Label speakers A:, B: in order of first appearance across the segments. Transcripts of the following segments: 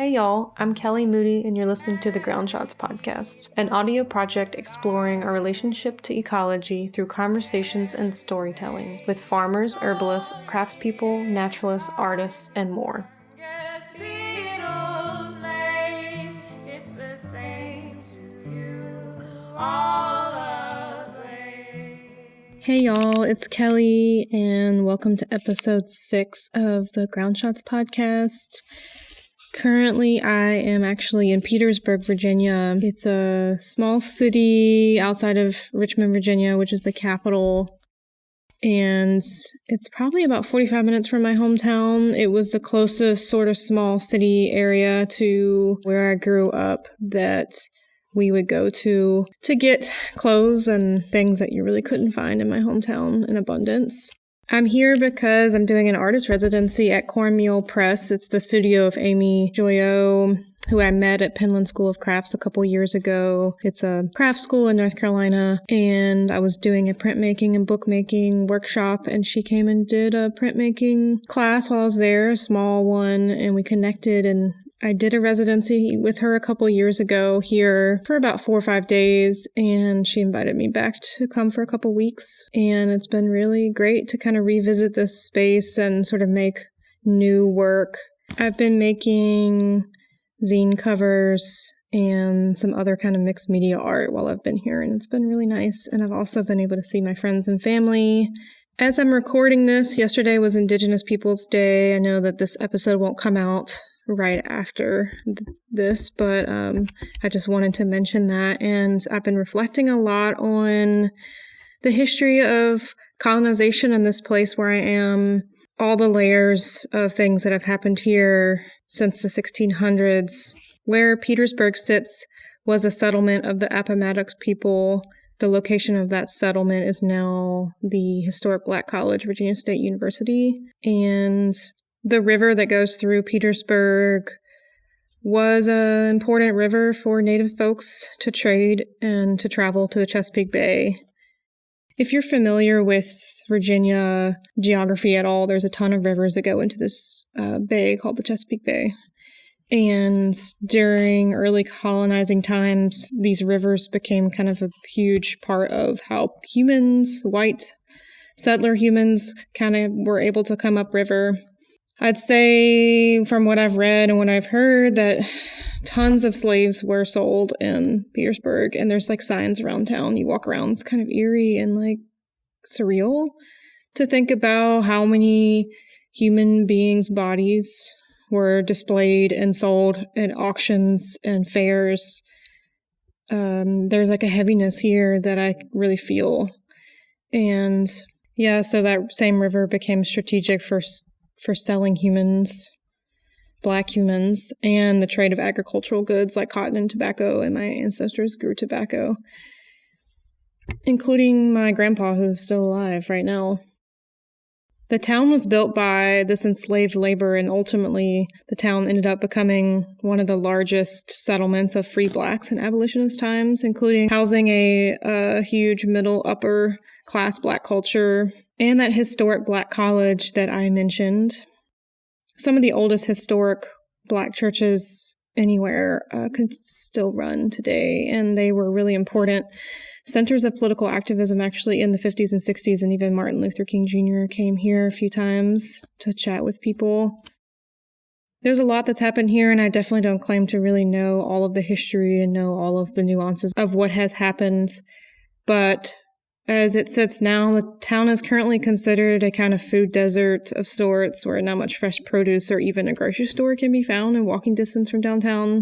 A: Hey y'all, I'm Kelly Moody and you're listening to the Ground Shots podcast, an audio project exploring our relationship to ecology through conversations and storytelling with farmers, herbalists, craftspeople, naturalists, artists, and more. Hey y'all, it's Kelly and welcome to episode 6 of the Ground Shots podcast. Currently, I am actually in Petersburg, Virginia. It's a small city outside of Richmond, Virginia, which is the capital. And it's probably about 45 minutes from my hometown. It was the closest sort of small city area to where I grew up that we would go to get clothes and things that you really couldn't find in my hometown in abundance. I'm here because I'm doing an artist residency at Cornmeal Press. It's the studio of Amy Joyo, who I met at Penland School of Crafts a couple years ago. It's a craft school in North Carolina, and I was doing a printmaking and bookmaking workshop, and she came and did a printmaking class while I was there, a small one, and we connected, and I did a residency with her a couple years ago here for about 4 or 5 days, and she invited me back to come for a couple weeks. And it's been really great to kind of revisit this space and sort of make new work. I've been making zine covers and some other kind of mixed media art while I've been here, and it's been really nice. And I've also been able to see my friends and family. As I'm recording this, yesterday was Indigenous Peoples Day. I know that this episode won't come out right after this, but I just wanted to mention that. And I've been reflecting a lot on the history of colonization in this place where I am, all the layers of things that have happened here since the 1600s. Where Petersburg sits was a settlement of the Appomattox people. The location of that settlement is now the historic Black College, Virginia State University, and the river that goes through Petersburg was an important river for Native folks to trade and to travel to the Chesapeake Bay. If you're familiar with Virginia geography at all, there's a ton of rivers that go into this bay called the Chesapeake Bay. And during early colonizing times, these rivers became kind of a huge part of how humans, white settler humans, kind of were able to come upriver. I'd say from what I've read and what I've heard that tons of slaves were sold in Petersburg, and there's like signs around town. You walk around, it's kind of eerie and like surreal to think about how many human beings' bodies were displayed and sold at auctions and fairs. There's like a heaviness here that I really feel. And yeah, so that same river became strategic for selling humans, Black humans, and the trade of agricultural goods like cotton and tobacco, and my ancestors grew tobacco, including my grandpa, who's still alive right now. The town was built by this enslaved labor, and ultimately the town ended up becoming one of the largest settlements of free Blacks in abolitionist times, including housing a huge middle upper class Black culture and that historic Black college that I mentioned. Some of the oldest historic Black churches anywhere can still run today, and they were really important centers of political activism actually in the 50s and 60s, and even Martin Luther King Jr. came here a few times to chat with people. There's a lot that's happened here, and I definitely don't claim to really know all of the history and know all of the nuances of what has happened, but as it sits now, the town is currently considered a kind of food desert of sorts where not much fresh produce or even a grocery store can be found in walking distance from downtown.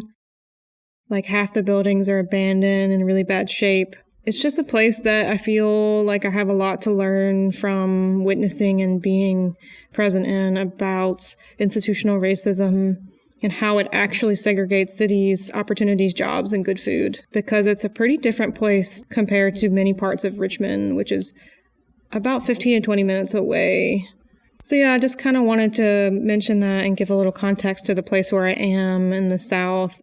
A: Like half the buildings are abandoned and in really bad shape. It's just a place that I feel like I have a lot to learn from witnessing and being present in about institutional racism and how it actually segregates cities, opportunities, jobs, and good food, because it's a pretty different place compared to many parts of Richmond, which is about 15 to 20 minutes away. So yeah, I just kind of wanted to mention that and give a little context to the place where I am in the South.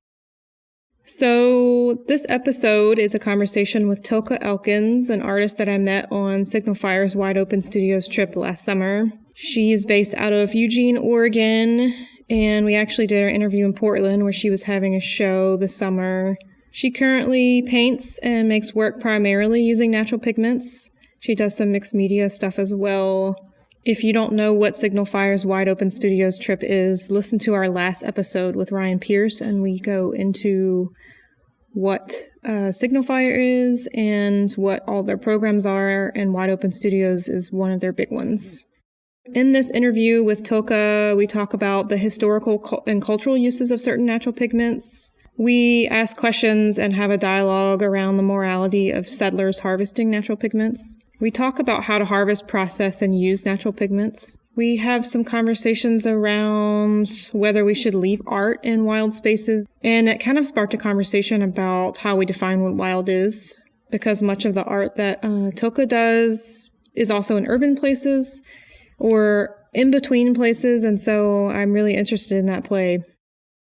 A: So this episode is a conversation with Tilke Elkins, an artist that I met on Signal Fire's Wide Open Studios trip last summer. She's based out of Eugene, Oregon, and we actually did our interview in Portland where she was having a show this summer. She currently paints and makes work primarily using natural pigments. She does some mixed media stuff as well. If you don't know what Signal Fire's Wide Open Studios trip is, listen to our last episode with Ryan Pierce, and we go into what Signal Fire is and what all their programs are, and Wide Open Studios is one of their big ones. In this interview with Tilke, we talk about the historical and cultural uses of certain natural pigments. We ask questions and have a dialogue around the morality of settlers harvesting natural pigments. We talk about how to harvest, process, and use natural pigments. We have some conversations around whether we should leave art in wild spaces, and it kind of sparked a conversation about how we define what wild is, because much of the art that Tilke does is also in urban places or in between places, and so I'm really interested in that play.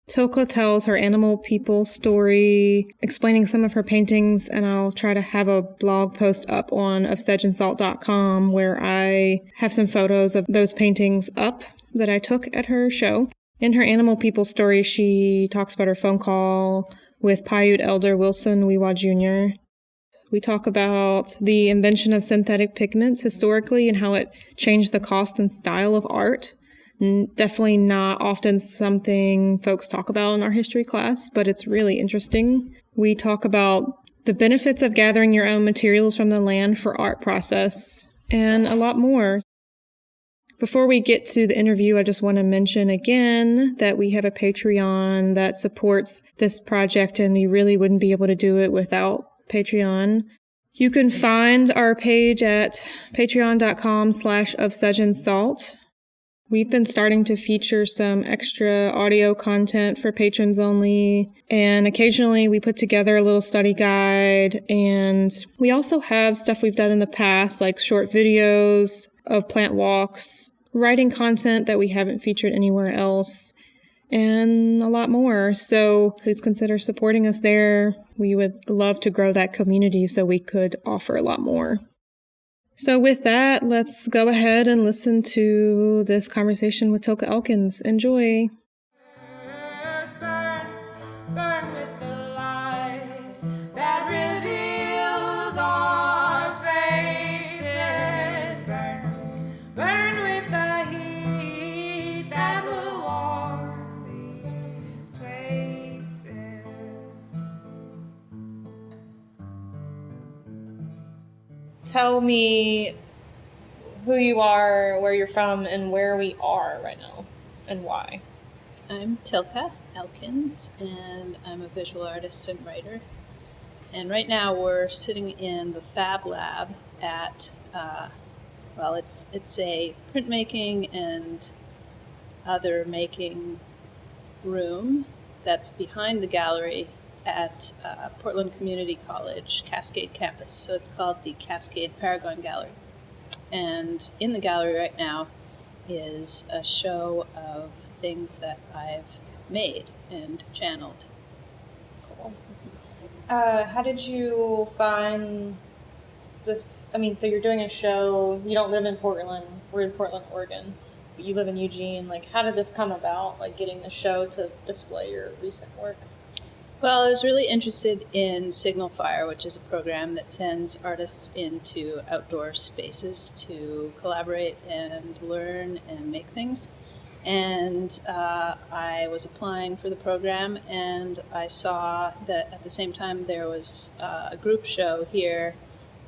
A: Tilke tells her animal people story, explaining some of her paintings, and I'll try to have a blog post up on ofsedgeandsalt.com where I have some photos of those paintings up that I took at her show. In her animal people story, she talks about her phone call with Paiute elder Wilson Wewa Jr. We talk about the invention of synthetic pigments historically and how it changed the cost and style of art. Definitely not often something folks talk about in our history class, but it's really interesting. We talk about the benefits of gathering your own materials from the land for art process, and a lot more. Before we get to the interview, I just want to mention again that we have a Patreon that supports this project, and we really wouldn't be able to do it without Patreon. You can find our page at patreon.com/ofsedgeandsalt. We've been starting to feature some extra audio content for patrons only, and occasionally we put together a little study guide, and we also have stuff we've done in the past, like short videos of plant walks, writing content that we haven't featured anywhere else, and a lot more. So please consider supporting us there. We would love to grow that community so we could offer a lot more. So with that, let's go ahead and listen to this conversation with Tilke Elkins. Enjoy.
B: Burn, burn with the light that reveals our faces. Burn, burn with the heat that will warm these places.
A: Tell me who you are, where you're from, and where we are right now, and why.
C: I'm Tilke Elkins, and I'm a visual artist and writer. And right now we're sitting in the Fab Lab at, it's a printmaking and other making room that's behind the gallery at Portland Community College Cascade campus. So it's called the Cascade Paragon Gallery. And in the gallery right now is a show of things that I've made and channeled.
A: Cool. How did you find this? I mean, so you're doing a show. You don't live in Portland. We're in Portland, Oregon. But you live in Eugene. Like, how did this come about, like getting the show to display your recent work?
C: Well, I was really interested in Signal Fire, which is a program that sends artists into outdoor spaces to collaborate and learn and make things. And I was applying for the program, and I saw that at the same time there was a group show here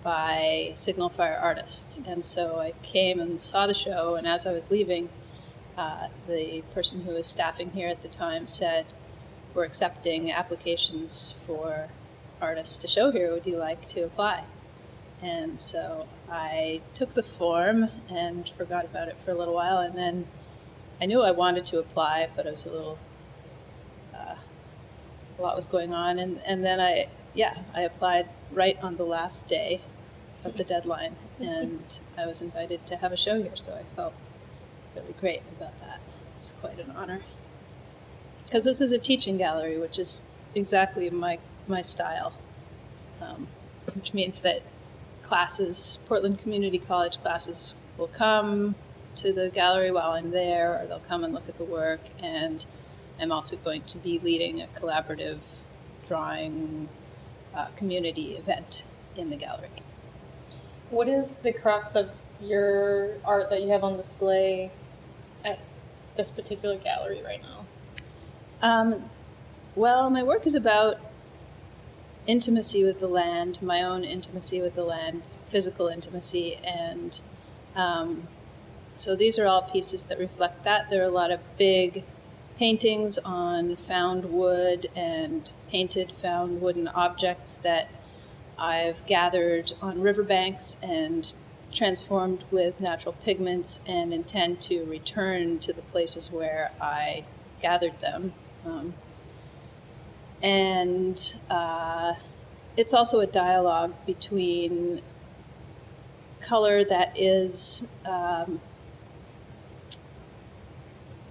C: by Signal Fire artists. And so I came and saw the show, and as I was leaving, the person who was staffing here at the time said, "We're accepting applications for artists to show here. Would you like to apply?" And so I took the form and forgot about it for a little while, and then I knew I wanted to apply, but it was a lot was going on, and then I applied right on the last day of the deadline, and I was invited to have a show here, so I felt really great about that. It's quite an honor. Because this is a teaching gallery, which is exactly my style, which means that classes, Portland Community College classes, will come to the gallery while I'm there, or they'll come and look at the work. And I'm also going to be leading a collaborative drawing community event in the gallery.
D: What is the crux of your art that you have on display at this particular gallery right now?
C: Well, my work is about intimacy with the land, my own intimacy with the land, physical intimacy, and so these are all pieces that reflect that. There are a lot of big paintings on found wood and painted found wooden objects that I've gathered on riverbanks and transformed with natural pigments, and intend to return to the places where I gathered them. It's also a dialogue between color that is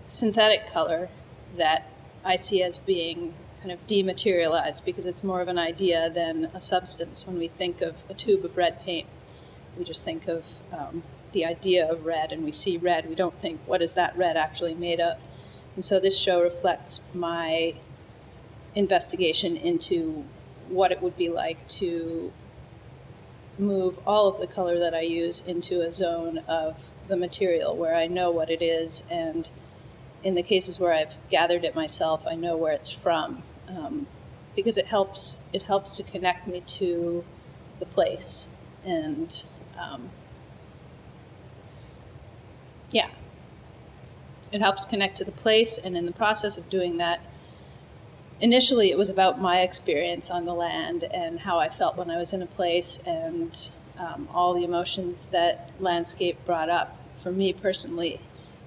C: synthetic color that I see as being kind of dematerialized, because it's more of an idea than a substance. When we think of a tube of red paint, we just think of the idea of red, and we see red. We don't think, what is that red actually made of? And so this show reflects my investigation into what it would be like to move all of the color that I use into a zone of the material where I know what it is, and in the cases where I've gathered it myself, I know where it's from, because it helps to connect me to the place, and it helps connect to the place. And in the process of doing that, initially it was about my experience on the land and how I felt when I was in a place, and all the emotions that landscape brought up for me personally.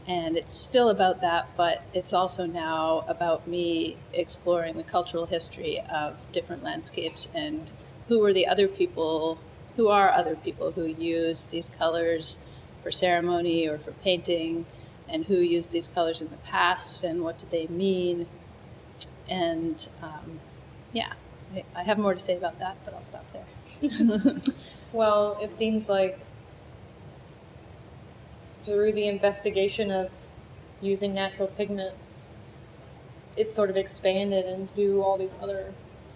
C: And it's still about that, but it's also now about me exploring the cultural history of different landscapes, and who are other people who use these colors for ceremony or for painting, and who used these colors in the past, and what did they mean. And I have more to say about that, but I'll stop there.
D: Well, it seems like through the investigation of using natural pigments, it's sort of expanded into all these other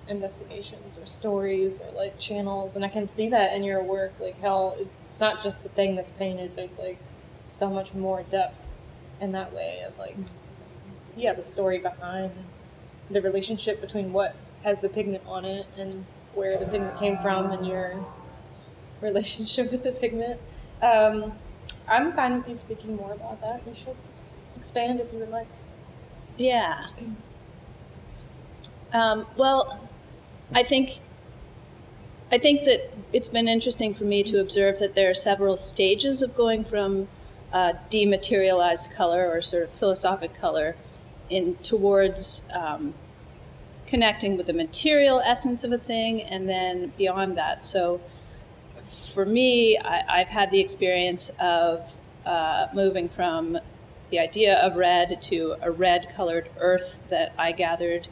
D: investigations or stories or like channels, and I can see that in your work, like how it's not just a thing that's painted. There's like so much more depth in that way of like, the story behind the relationship between what has the pigment on it and where the pigment came from, and your relationship with the pigment. I'm fine with you speaking more about that. You should expand if you would like.
C: Yeah. Well, I think that it's been interesting for me to observe that there are several stages of going from dematerialized color, or sort of philosophic color, towards connecting with the material essence of a thing, and then beyond that. So for me, I've had the experience of moving from the idea of red to a red-colored earth that I gathered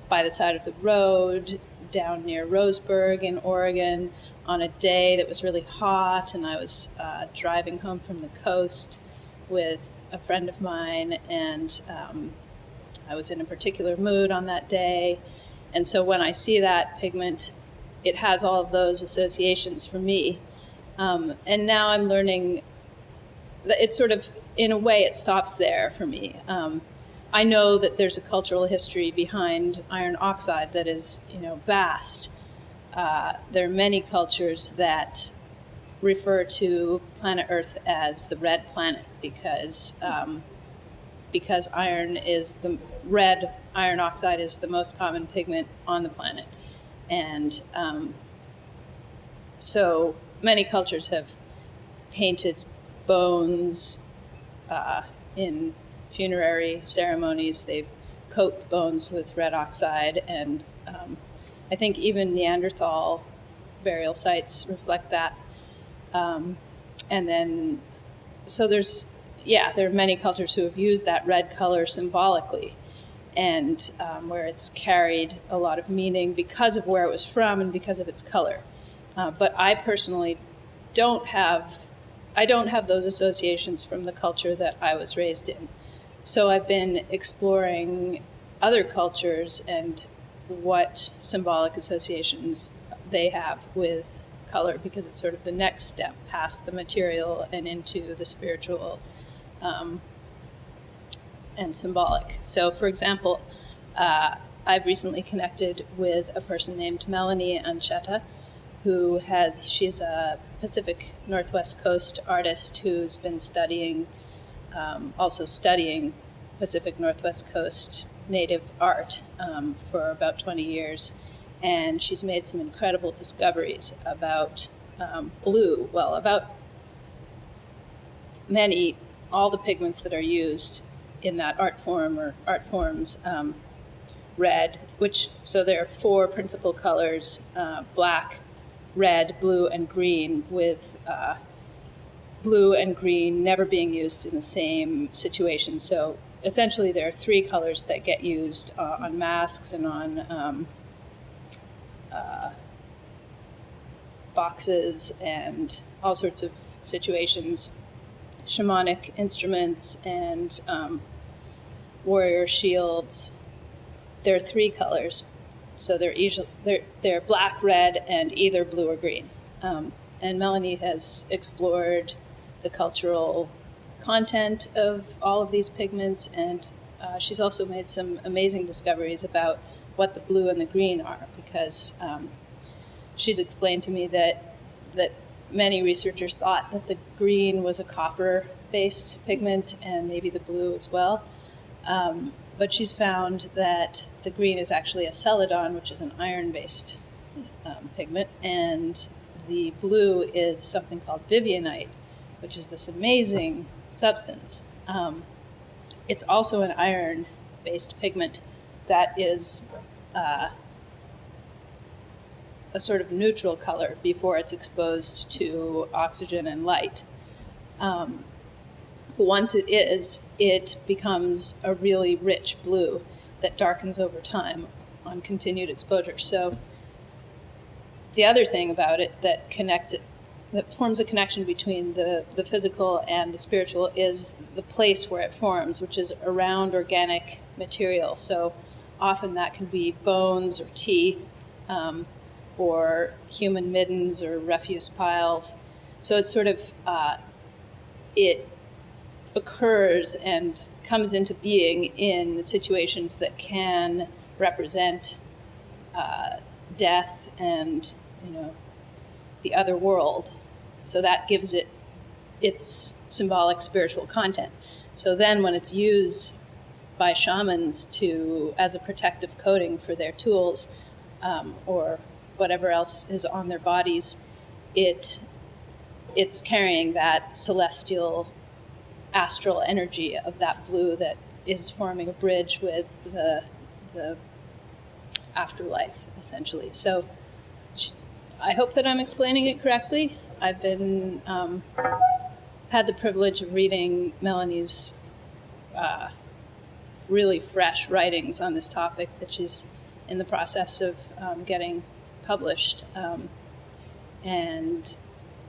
C: by the side of the road down near Roseburg in Oregon on a day that was really hot, and I was driving home from the coast with a friend of mine, and I was in a particular mood on that day. And so when I see that pigment, it has all of those associations for me. And now I'm learning that it's sort of, in a way, it stops there for me. I know that there's a cultural history behind iron oxide that is, vast. There are many cultures that refer to planet Earth as the red planet because iron oxide is the most common pigment on the planet. And so many cultures have painted bones in funerary ceremonies. They coat the bones with red oxide, and I think even Neanderthal burial sites reflect that. And then, so there are many cultures who have used that red color symbolically, and where it's carried a lot of meaning because of where it was from and because of its color. But I personally don't have I don't have those associations from the culture that I was raised in. So I've been exploring other cultures and what symbolic associations they have with color, because it's sort of the next step past the material and into the spiritual and symbolic. So, for example, I've recently connected with a person named Melanie Ancheta, she's a Pacific Northwest Coast artist who's been also studying Pacific Northwest Coast native art for about 20 years. And she's made some incredible discoveries about blue, about all the pigments that are used in that art form or art forms. Red, so there are 4 principal colors, black, red, blue, and green, with blue and green never being used in the same situation. So essentially there are 3 colors that get used on masks and on boxes and all sorts of situations, shamanic instruments and warrior shields. There are 3 colors, so they're black, red, and either blue or green. And Melanie has explored the cultural content of all of these pigments, and she's also made some amazing discoveries about what the blue and the green are, because she's explained to me that many researchers thought that the green was a copper-based pigment and maybe the blue as well. But she's found that the green is actually a celadon, which is an iron-based pigment, and the blue is something called vivianite, which is this amazing substance. It's also an iron-based pigment that is a sort of neutral color before it's exposed to oxygen and light. Once it becomes a really rich blue that darkens over time on continued exposure. So the other thing about it that forms a connection between the physical and the spiritual is the place where it forms, which is around organic material. So often that can be bones or teeth, or human middens or refuse piles. So it's sort of, it occurs and comes into being in situations that can represent death and, the other world. So that gives it its symbolic spiritual content. So then when it's used by shamans as a protective coating for their tools, or whatever else is on their bodies, it's carrying that celestial astral energy of that blue that is forming a bridge with the afterlife, essentially. So I hope that I'm explaining it correctly. I've been had the privilege of reading Melanie's really fresh writings on this topic that she's in the process of getting published. And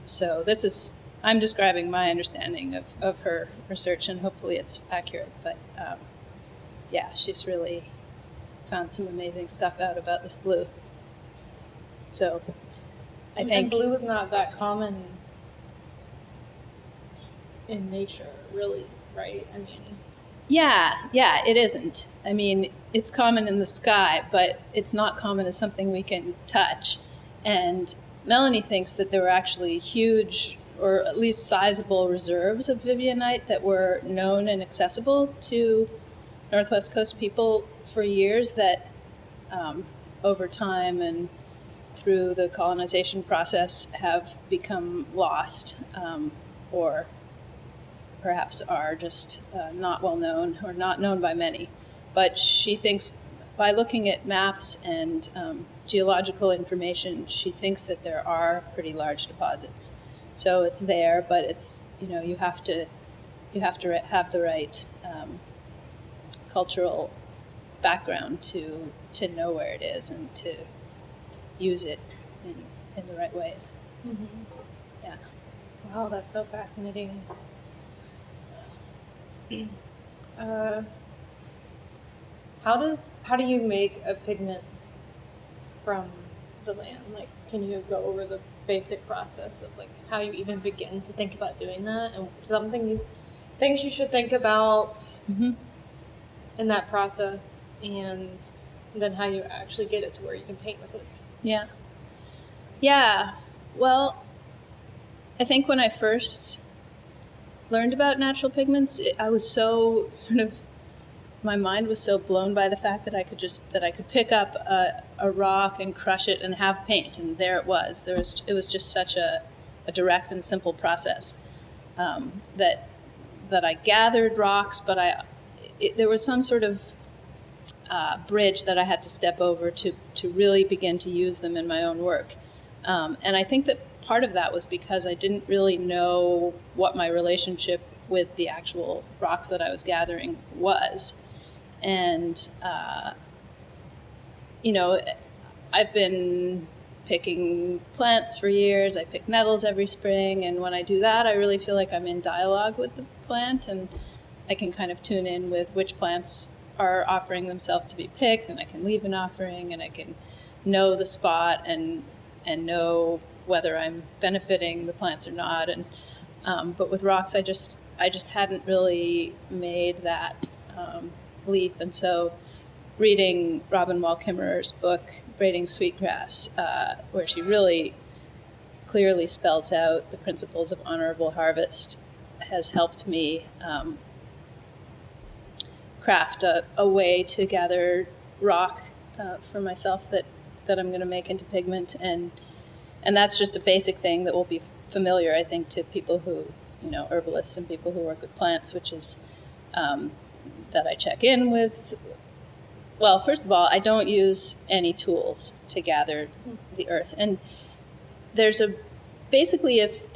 C: so I'm describing my understanding of her research, and hopefully it's accurate. But she's really found some amazing stuff out about this blue. So I think...
D: And blue is not that common in nature, really, right? I mean...
C: Yeah, it isn't. I mean, it's common in the sky, but it's not common as something we can touch. And Melanie thinks that there were actually huge, or at least sizable, reserves of vivianite that were known and accessible to Northwest Coast people for years that over time and through the colonization process have become lost, or perhaps are just not well known or not known by many. But she thinks by looking at maps and geological information, she thinks that there are pretty large deposits. So it's there, but it's, you have to have the right cultural background to know where it is and to use it in the right ways.
D: Mm-hmm.
C: Yeah.
D: Wow, that's so fascinating. How do you make a pigment from the land? Like, can you go over the basic process of like how you even begin to think about doing that, and things you should think about in that process, and then how you actually get it to where you can paint with it?
C: Yeah. Well, I think when I first learned about natural pigments, I was so my mind was so blown by the fact that I could pick up a rock and crush it and have paint, and there it was. It was just such a direct and simple process that I gathered rocks, but there was some sort of bridge that I had to step over to really begin to use them in my own work. And I think that part of that was because I didn't really know what my relationship with the actual rocks that I was gathering was. And, I've been picking plants for years. I pick nettles every spring. And when I do that, I really feel like I'm in dialogue with the plant, and I can kind of tune in with which plants are offering themselves to be picked, and I can leave an offering, and I can know the spot and know whether I'm benefiting the plants or not. And but with rocks, I just hadn't really made that leap. And so reading Robin Wall Kimmerer's book, Braiding Sweetgrass, where she really clearly spells out the principles of honorable harvest, has helped me craft a way to gather rock for myself that I'm going to make into pigment. And that's just a basic thing that will be familiar, I think, to people who, herbalists and people who work with plants, which is that I check in with. Well, first of all, I don't use any tools to gather the earth. And there's basically if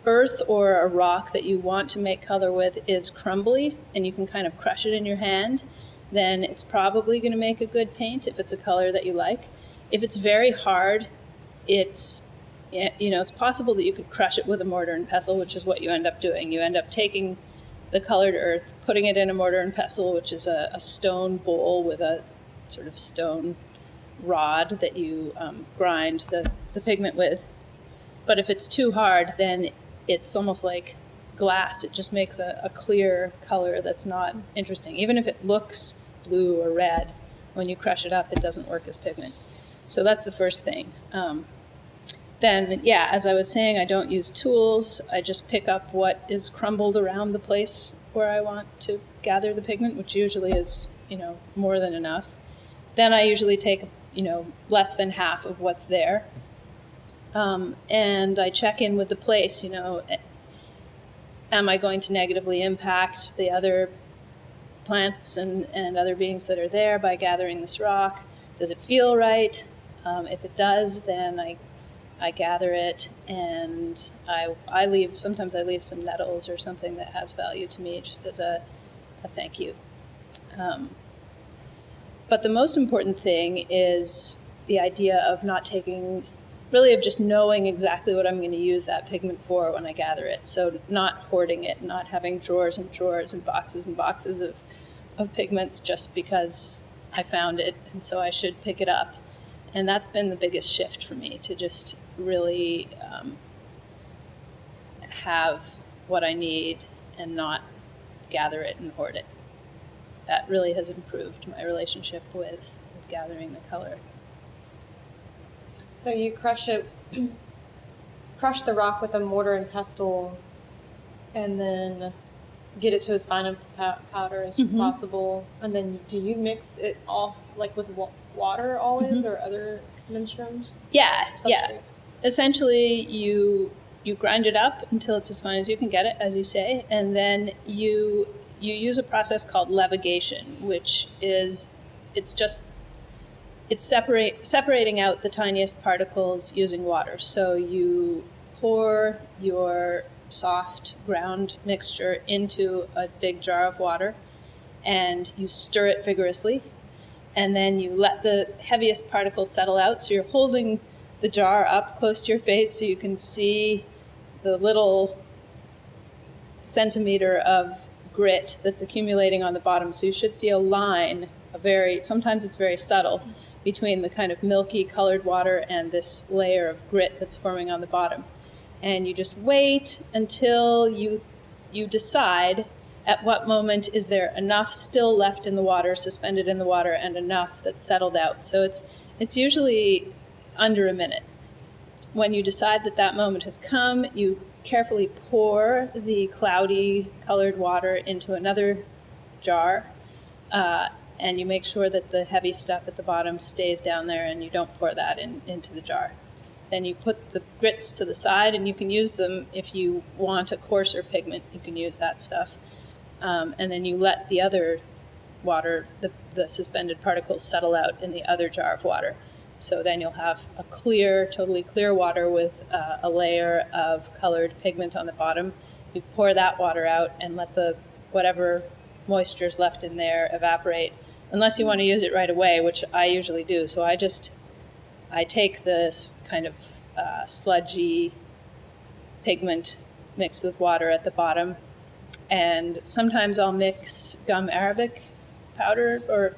C: earth or a rock that you want to make color with is crumbly and you can kind of crush it in your hand, then it's probably going to make a good paint if it's a color that you like. If it's very hard, it's possible that you could crush it with a mortar and pestle, which is what you end up doing. You end up taking the colored earth, putting it in a mortar and pestle, which is a stone bowl with a sort of stone rod that you grind the pigment with. But if it's too hard, then it's almost like glass. It just makes a clear color that's not interesting. Even if it looks blue or red, when you crush it up, it doesn't work as pigment. So that's the first thing. Then, as I was saying, I don't use tools. I just pick up what is crumbled around the place where I want to gather the pigment, which usually is, more than enough. Then I usually take, less than half of what's there. And I check in with the place, am I going to negatively impact the other plants and other beings that are there by gathering this rock? Does it feel right? If it does, then I gather it, and sometimes I leave some nettles or something that has value to me just as a thank you. But the most important thing is the idea of of just knowing exactly what I'm going to use that pigment for when I gather it. So not hoarding it, not having drawers and drawers and boxes of pigments just because I found it and so I should pick it up. And that's been the biggest shift for me, to just really have what I need and not gather it and hoard it. That really has improved my relationship with gathering the color.
D: So you crush the rock with a mortar and pestle, and then get it to as fine a powder as possible. And then do you mix it all like with water always, or other menstruums?
C: Yeah. Essentially, you grind it up until it's as fine as you can get it, as you say, and then you use a process called levigation, which is separating out the tiniest particles using water. So you pour your soft ground mixture into a big jar of water, and you stir it vigorously, and then you let the heaviest particles settle out. So you're holding the jar up close to your face so you can see the little centimeter of grit that's accumulating on the bottom. So you should see a line, sometimes it's very subtle, between the kind of milky colored water and this layer of grit that's forming on the bottom. And you just wait until you decide at what moment is there enough still left in the water, suspended in the water, and enough that's settled out. So it's usually under a minute. When you decide that moment has come, you carefully pour the cloudy colored water into another jar, and you make sure that the heavy stuff at the bottom stays down there and you don't pour that into the jar. Then you put the grits to the side, and you can use them if you want a coarser pigment. You can use that stuff. And then you let the other water, the suspended particles, settle out in the other jar of water. So then you'll have a clear, totally clear water with a layer of colored pigment on the bottom. You pour that water out and let whatever moisture's left in there evaporate, unless you want to use it right away, which I usually do. So I take this kind of sludgy pigment mixed with water at the bottom, and sometimes I'll mix gum arabic powder, or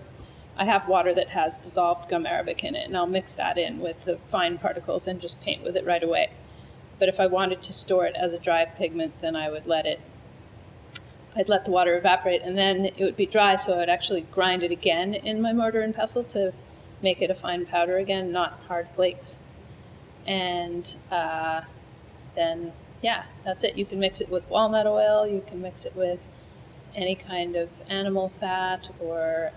C: I have water that has dissolved gum arabic in it, and I'll mix that in with the fine particles and just paint with it right away. But if I wanted to store it as a dry pigment, then I'd let the water evaporate, and then it would be dry, so I'd actually grind it again in my mortar and pestle to make it a fine powder again, not hard flakes. And then, that's it. You can mix it with walnut oil, you can mix it with any kind of animal fat or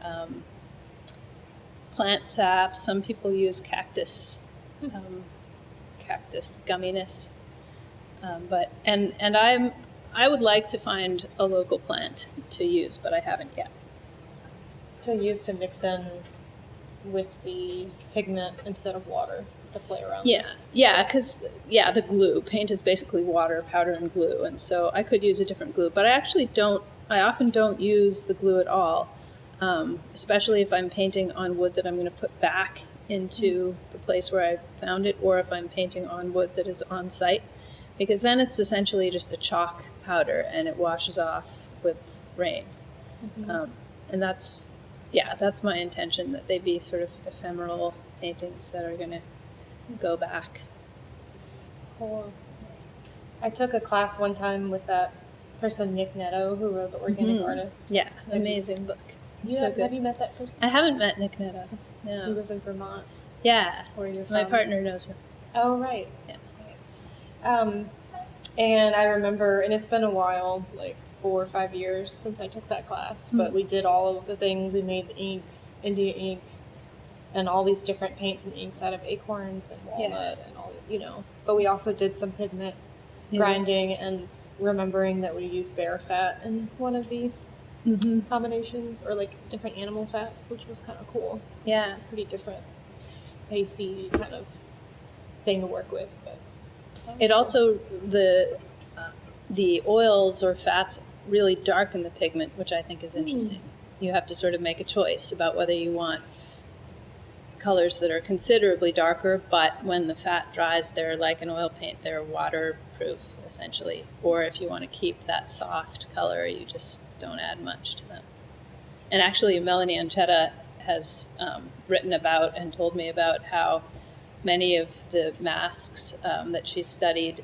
C: plant sap. Some people use cactus gumminess. I would like to find a local plant to use, but I haven't yet.
D: To use to mix in with the pigment instead of water to play around with.
C: Because the glue. Paint is basically water, powder, and glue, and so I could use a different glue, but I often don't use the glue at all, especially if I'm painting on wood that I'm going to put back into the place where I found it, or if I'm painting on wood that is on site, because then it's essentially just a chalk powder and it washes off with rain. Mm-hmm. And that's my intention, that they be sort of ephemeral paintings that are going to go back.
D: Cool. I took a class one time with that person, Nick Netto, who wrote The Organic Artist.
C: Yeah, amazing book.
D: Have you met that person?
C: I haven't met Nick Netto. No.
D: He was in Vermont.
C: Yeah.
D: Where you're from.
C: My partner knows him.
D: Oh, right.
C: Yeah.
D: And I remember, and it's been a while, like 4 or 5 years since I took that class, but we did all of the things. We made the ink, India ink, and all these different paints and inks out of acorns and walnut and all, But we also did some pigment grinding, and remembering that we used bear fat in one of the combinations, or like different animal fats, which was kind of cool.
C: Yeah.
D: It's a pretty different pasty kind of thing to work with, but
C: it also, the oils or fats really darken the pigment, which I think is interesting. You have to sort of make a choice about whether you want colors that are considerably darker, but when the fat dries, they're like an oil paint, they're waterproof, essentially. Or if you want to keep that soft color, you just don't add much to them. And actually, Melanie Anchetta has written about and told me about how many of the masks that she's studied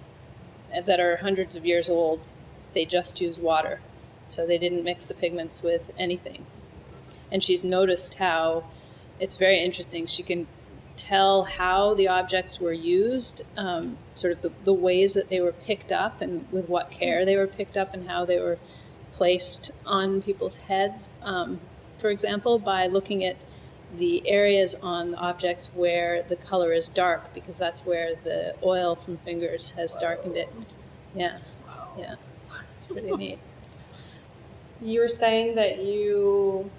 C: that are hundreds of years old, they just use water. So they didn't mix the pigments with anything. And she's noticed how it's very interesting. She can tell how the objects were used, sort of the ways that they were picked up and with what care they were picked up and how they were placed on people's heads, for example, by looking at the areas on the objects where the color is dark, because that's where the oil from fingers has darkened it. Yeah. Yeah. It's pretty neat.
D: You were saying that you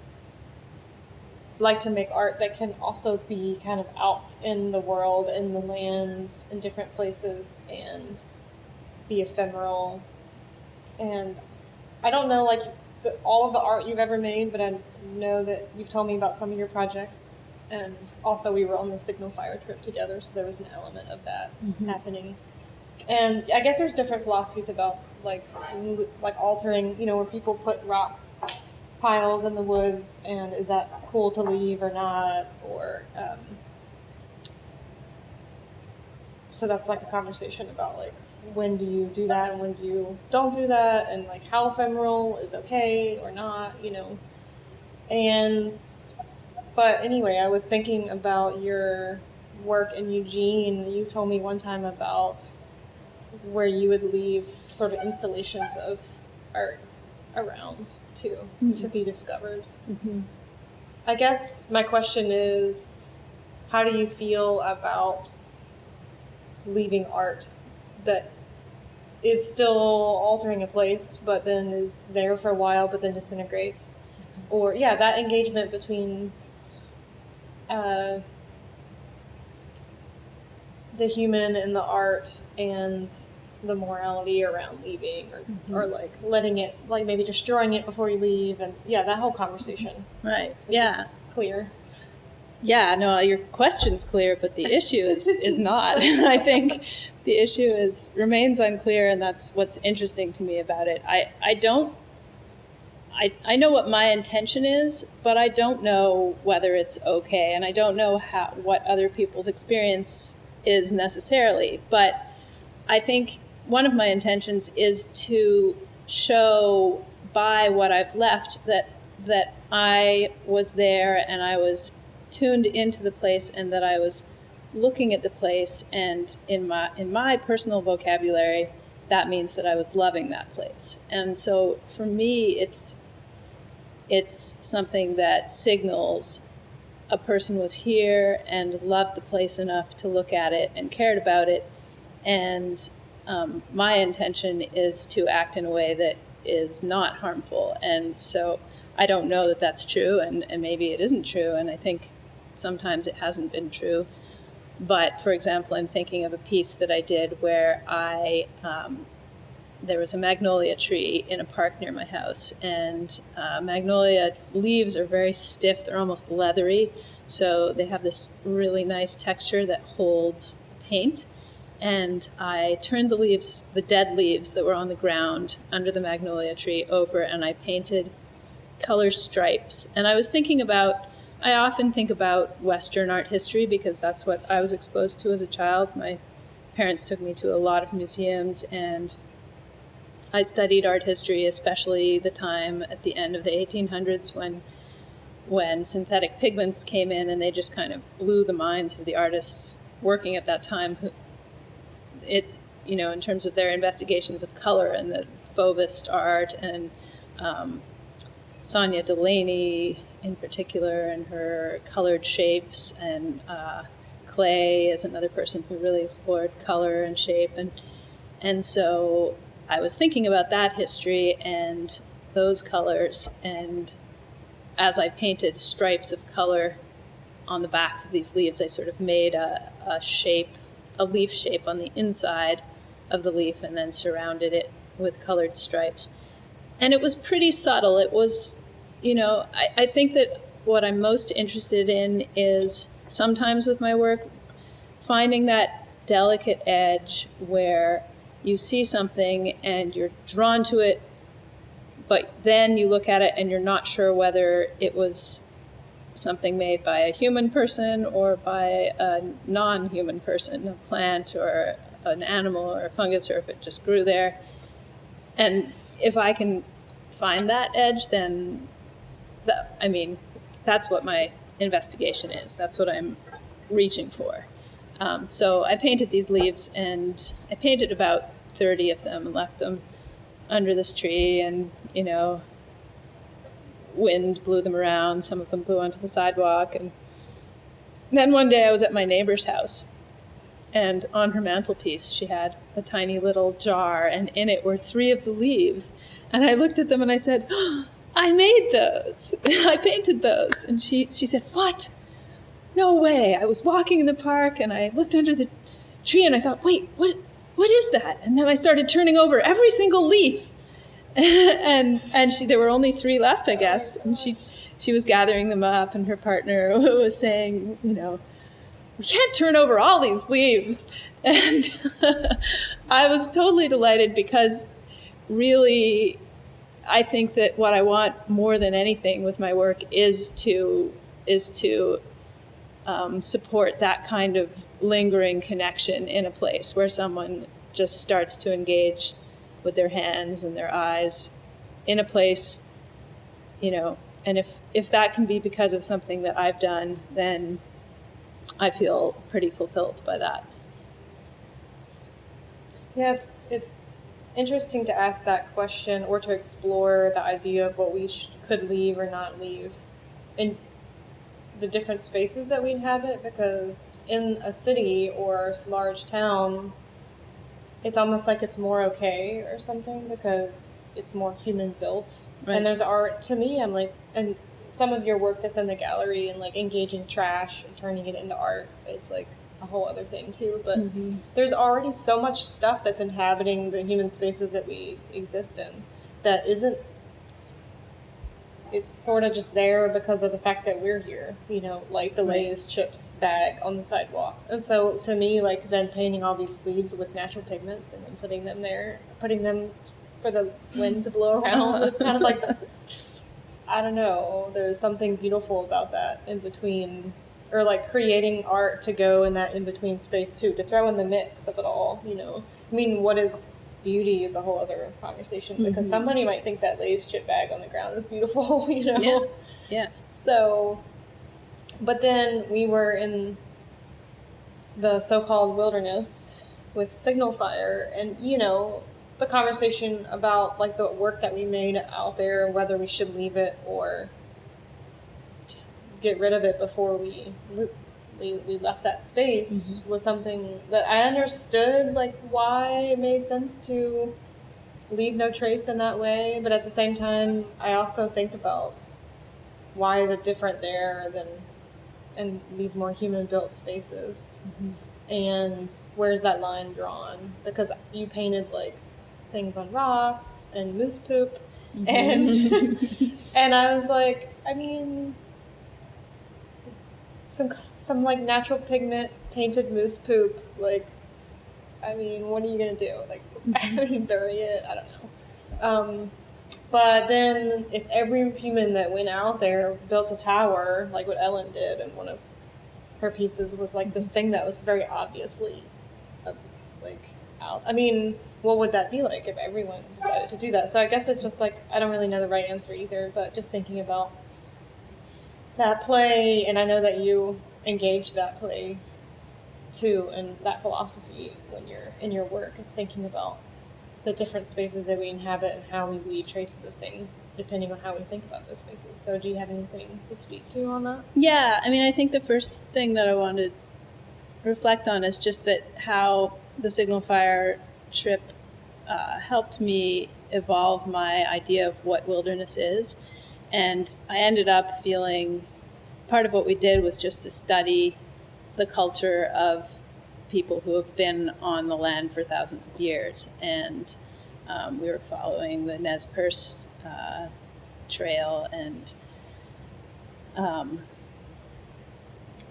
D: like to make art that can also be kind of out in the world, in the land, in different places, and be ephemeral. And I don't know, like, all of the art you've ever made, but I know that you've told me about some of your projects, and also we were on the Signal Fire trip together, so there was an element of that happening. And I guess there's different philosophies about like altering, where people put rock piles in the woods, and is that cool to leave or not? Or so that's like a conversation about like when do you do that and when do you don't do that, and like how ephemeral is okay or not, And but anyway, I was thinking about your work in Eugene. You told me one time about where you would leave sort of installations of art around to be discovered.
C: Mm-hmm.
D: I guess my question is, how do you feel about leaving art that is still altering a place, but then is there for a while, but then disintegrates? Mm-hmm. Or, that engagement between the human and the art and the morality around leaving, or like letting it, like maybe destroying it before you leave, and that whole conversation.
C: Right.
D: Is clear.
C: Yeah, no, your question's clear, but the issue is not. I think the issue remains unclear, and that's what's interesting to me about it. I know what my intention is, but I don't know whether it's okay, and I don't know what other people's experience is necessarily. But I think one of my intentions is to show by what I've left that I was there and I was tuned into the place, and that I was looking at the place, and in my personal vocabulary, that means that I was loving that place. And so for me, it's something that signals a person was here and loved the place enough to look at it and cared about it. And my intention is to act in a way that is not harmful. And so I don't know that that's true, and maybe it isn't true, and I think sometimes it hasn't been true. But for example, I'm thinking of a piece that I did where there was a magnolia tree in a park near my house, and magnolia leaves are very stiff, they're almost leathery, so they have this really nice texture that holds paint. And I turned the dead leaves that were on the ground under the magnolia tree over, and I painted color stripes. And I often think about Western art history because that's what I was exposed to as a child. My parents took me to a lot of museums, and I studied art history, especially the time at the end of the 1800s when synthetic pigments came in, and they just kind of blew the minds of the artists working at that time. In terms of their investigations of color and the Fauvist art, and Sonia Delaney in particular, and her colored shapes, and Clay is another person who really explored color and shape, and so I was thinking about that history and those colors, and as I painted stripes of color on the backs of these leaves, I sort of made a leaf shape on the inside of the leaf, and then surrounded it with colored stripes. And it was pretty subtle. It was, I think that what I'm most interested in is sometimes with my work, finding that delicate edge where you see something and you're drawn to it, but then you look at it and you're not sure whether it was something made by a human person or by a non-human person, a plant or an animal or a fungus, or if it just grew there. And if I can find that edge, then that's what my investigation is. That's what I'm reaching for. So I painted these leaves, and I painted about 30 of them and left them under this tree, and, wind blew them around. Some of them blew onto the sidewalk. And then one day I was at my neighbor's house, and on her mantelpiece she had a tiny little jar, and in it were 3 of the leaves. And I looked at them and I said, "Oh, I made those. I painted those." And she said, "What? No way." I was walking in the park and I looked under the tree and I thought, wait, what is that? And then I started turning over every single leaf. and there were only 3 left, I guess. And she was gathering them up, and her partner was saying, "We can't turn over all these leaves." And I was totally delighted because really I think that what I want more than anything with my work is to support that kind of lingering connection in a place where someone just starts to engage with their hands and their eyes in a place, and if that can be because of something that I've done, then I feel pretty fulfilled by that.
D: Yeah, it's interesting to ask that question or to explore the idea of what we could leave or not leave in the different spaces that we inhabit, because in a city or a large town, it's almost like it's more okay or something because it's more human built. Right. And there's art, to me, I'm like, and some of your work that's in the gallery and like engaging trash and turning it into art is like a whole other thing too. But there's already so much stuff that's inhabiting the human spaces that we exist in that isn't, it's sort of just there because of the fact that we're here, like the Lay's chips bag on the sidewalk. And so to me, like then painting all these leaves with natural pigments and then putting them for the wind to blow around, it's kind of like, I don't know, there's something beautiful about that in between, or like creating art to go in that in-between space too, to throw in the mix of it all, I mean, what is beauty is a whole other conversation, because somebody might think that Lay's chip bag on the ground is beautiful,
C: Yeah.
D: So, but then we were in the so-called wilderness with Signal Fire, and the conversation about like the work that we made out there and whether we should leave it or get rid of it before we left that space was something that I understood, like why it made sense to leave no trace in that way. But at the same time, I also think about why is it different there than in these more human-built spaces, and where's that line drawn? Because you painted like things on rocks and moose poop, and and I was like, I mean, some like natural pigment painted moose poop, like, I mean, what are you gonna do? Like, bury it? I don't know. But then if every human that went out there built a tower, like what Ellen did, and one of her pieces was like this thing that was very obviously like out. I mean, what would that be like if everyone decided to do that? So I guess it's just like, I don't really know the right answer either, but just thinking about that play, and I know that you engage that play too, and that philosophy when you're in your work is thinking about the different spaces that we inhabit and how we leave traces of things depending on how we think about those spaces. So do you have anything to speak to on that?
C: Yeah, I mean, I think the first thing that I wanted to reflect on is just that how the Signal Fire trip helped me evolve my idea of what wilderness is. And I ended up feeling part of what we did was just to study the culture of people who have been on the land for thousands of years. And we were following the Nez Perce trail, and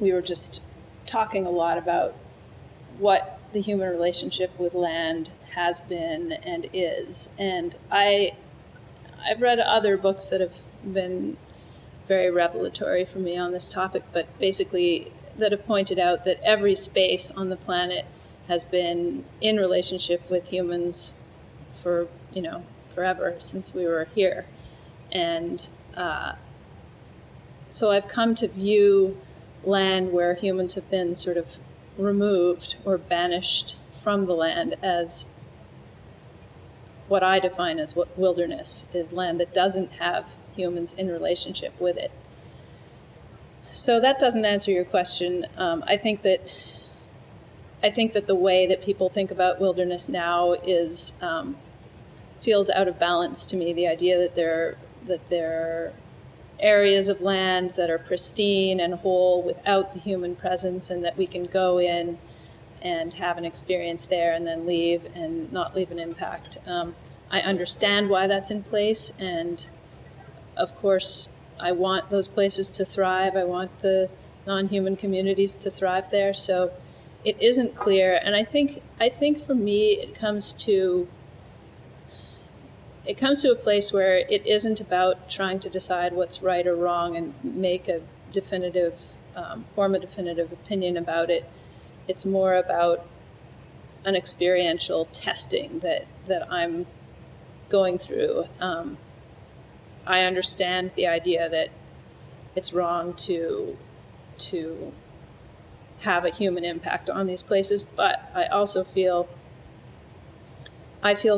C: we were just talking a lot about what the human relationship with land has been and is. And I've read other books that have been very revelatory for me on this topic, but basically that have pointed out that every space on the planet has been in relationship with humans for, forever, since we were here. And so I've come to view land where humans have been sort of removed or banished from the land as what I define as what wilderness is, land that doesn't have humans in relationship with it. So that doesn't answer your question. I think that the way that people think about wilderness now is feels out of balance to me. The idea that there are areas of land that are pristine and whole without the human presence, and that we can go in and have an experience there and then leave and not leave an impact. I understand why that's in place, and of course I want those places to thrive. I want the non-human communities to thrive there. So it isn't clear. And I think for me it comes to a place where it isn't about trying to decide what's right or wrong and make a definitive form a definitive opinion about it. It's more about an experiential testing that I'm going through. I understand the idea that it's wrong to have a human impact on these places, but I also feel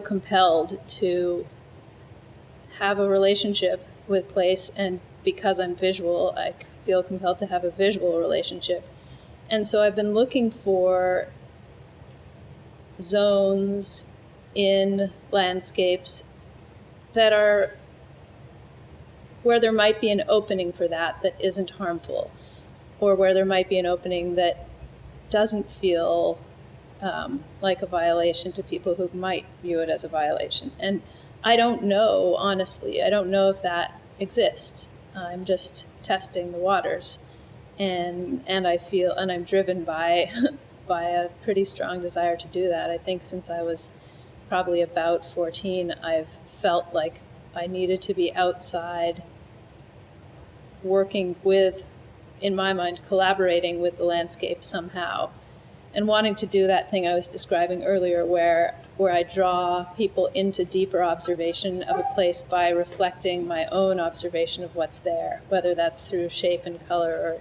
C: compelled to have a relationship with place, and because I'm visual, I feel compelled to have a visual relationship. And so I've been looking for zones in landscapes that are where there might be an opening for that isn't harmful, or where there might be an opening that doesn't feel like a violation to people who might view it as a violation. And I don't know, honestly, I don't know if that exists. I'm just testing the waters, and I'm driven by by a pretty strong desire to do that. I think since I was probably about 14, I've felt like I needed to be outside, working with, in my mind, collaborating with the landscape somehow, and wanting to do that thing I was describing earlier, where I draw people into deeper observation of a place by reflecting my own observation of what's there, whether that's through shape and color,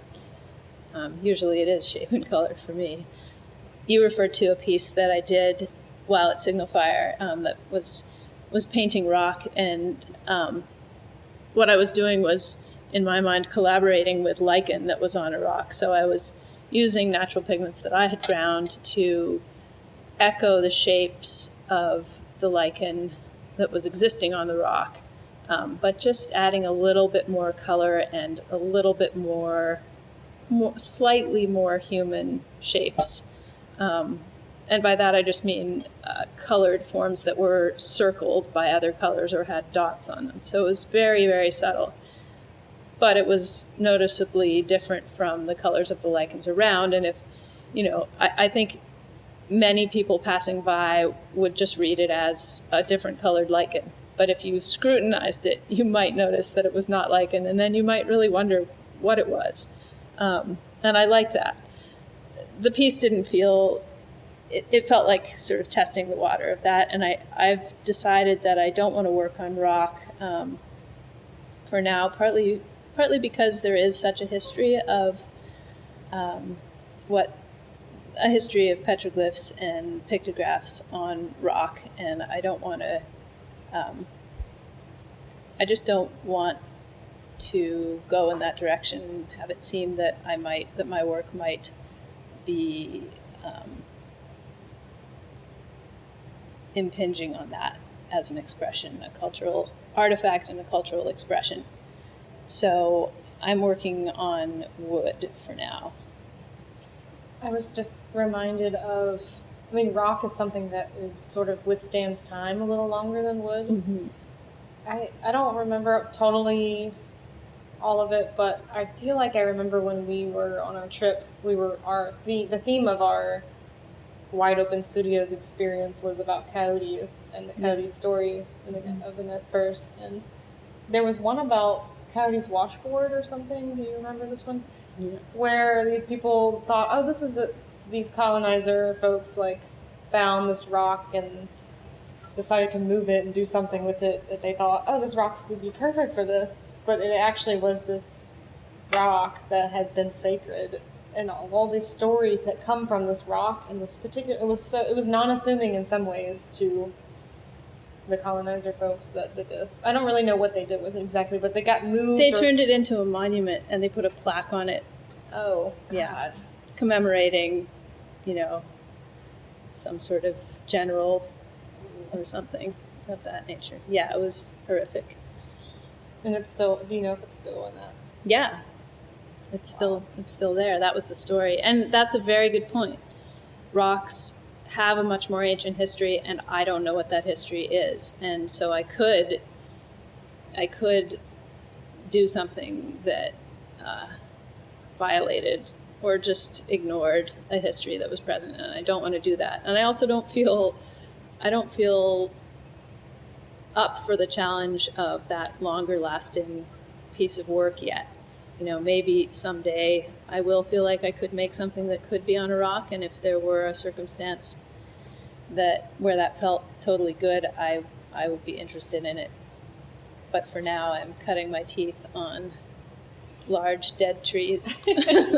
C: or usually it is shape and color for me. You referred to a piece that I did while at Signal Fire that was painting rock, and what I was doing was, in my mind, collaborating with lichen that was on a rock. So I was using natural pigments that I had ground to echo the shapes of the lichen that was existing on the rock, but just adding a little bit more color and a little bit more slightly more human shapes. And by that I just mean colored forms that were circled by other colors or had dots on them. So it was very, very subtle. But it was noticeably different from the colors of the lichens around. And if, I think many people passing by would just read it as a different colored lichen. But if you scrutinized it, you might notice that it was not lichen, and then you might really wonder what it was. And I like that. The piece didn't feel, it felt like sort of testing the water of that. And I've decided that I don't want to work on rock for now, partly because there is such a history of a history of petroglyphs and pictographs on rock, and I don't want to. I just don't want to go in that direction and have it seem that my work might be impinging on that as an expression, a cultural artifact and a cultural expression. So I'm working on wood for now.
D: I was just reminded of, rock is something that is sort of withstands time a little longer than wood.
C: Mm-hmm.
D: I don't remember totally all of it, but I feel like I remember when we were on our trip, the theme of our Wide Open Studios experience was about coyotes and the coyote stories of the Nez Perce, and there was one about Coyote's washboard or something. Do you remember this one? Yeah. Where these people thought, these colonizer folks found this rock and decided to move it and do something with it that they thought, this rock would be perfect for this. But it actually was this rock that had been sacred, and all these stories that come from this rock and this particular, it was non-assuming in some ways to the colonizer folks that did this. I don't really know what they did with it exactly, but they got moved.
C: They turned it into a monument, and they put a plaque on it.
D: Oh, God.
C: Yeah, commemorating, some sort of general or something of that nature. Yeah, it was horrific.
D: And it's still, do you know if it's still in that?
C: Yeah, it's still there. That was the story. And that's a very good point. Rocks have a much more ancient history, and I don't know what that history is. And so I could do something that violated or just ignored a history that was present, and I don't want to do that. And I also don't feel up for the challenge of that longer lasting piece of work yet. Maybe someday I will feel like I could make something that could be on a rock, and if there were a circumstance where that felt totally good, I would be interested in it. But for now, I'm cutting my teeth on large dead trees.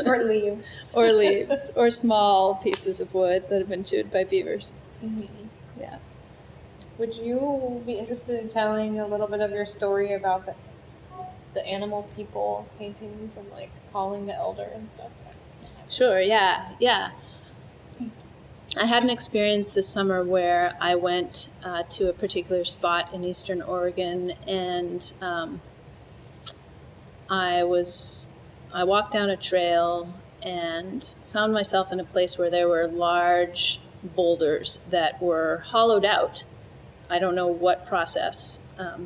D: Or leaves.
C: Or leaves, or small pieces of wood that have been chewed by beavers.
D: Mm-hmm.
C: Yeah.
D: Would you be interested in telling a little bit of your story about the animal people paintings and like calling the elder and stuff?
C: Sure, yeah. I had an experience this summer where I went to a particular spot in eastern Oregon, and I walked down a trail and found myself in a place where there were large boulders that were hollowed out. I don't know what process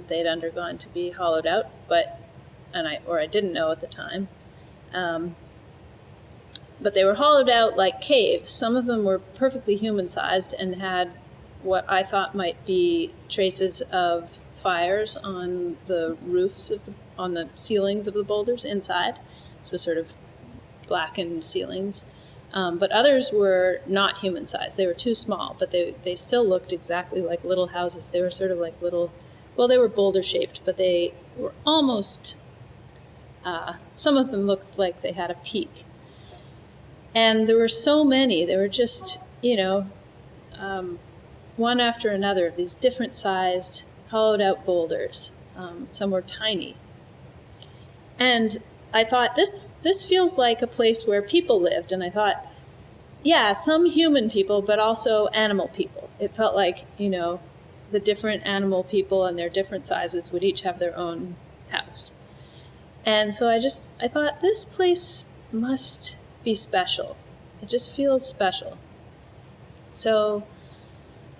C: they'd undergone to be hollowed out, I didn't know at the time. But they were hollowed out like caves. Some of them were perfectly human-sized and had what I thought might be traces of fires on the roofs on the ceilings of the boulders inside, so sort of blackened ceilings. But others were not human-sized. They were too small, but they still looked exactly like little houses. They were sort of like they were boulder-shaped, but they were almost, some of them looked like they had a peak. And there were so many. There were just, one after another of these different-sized, hollowed-out boulders. Some were tiny. And I thought, this feels like a place where people lived. And I thought, yeah, some human people, but also animal people. It felt like, the different animal people and their different sizes would each have their own house. And so I thought, this place must be special. It just feels special. So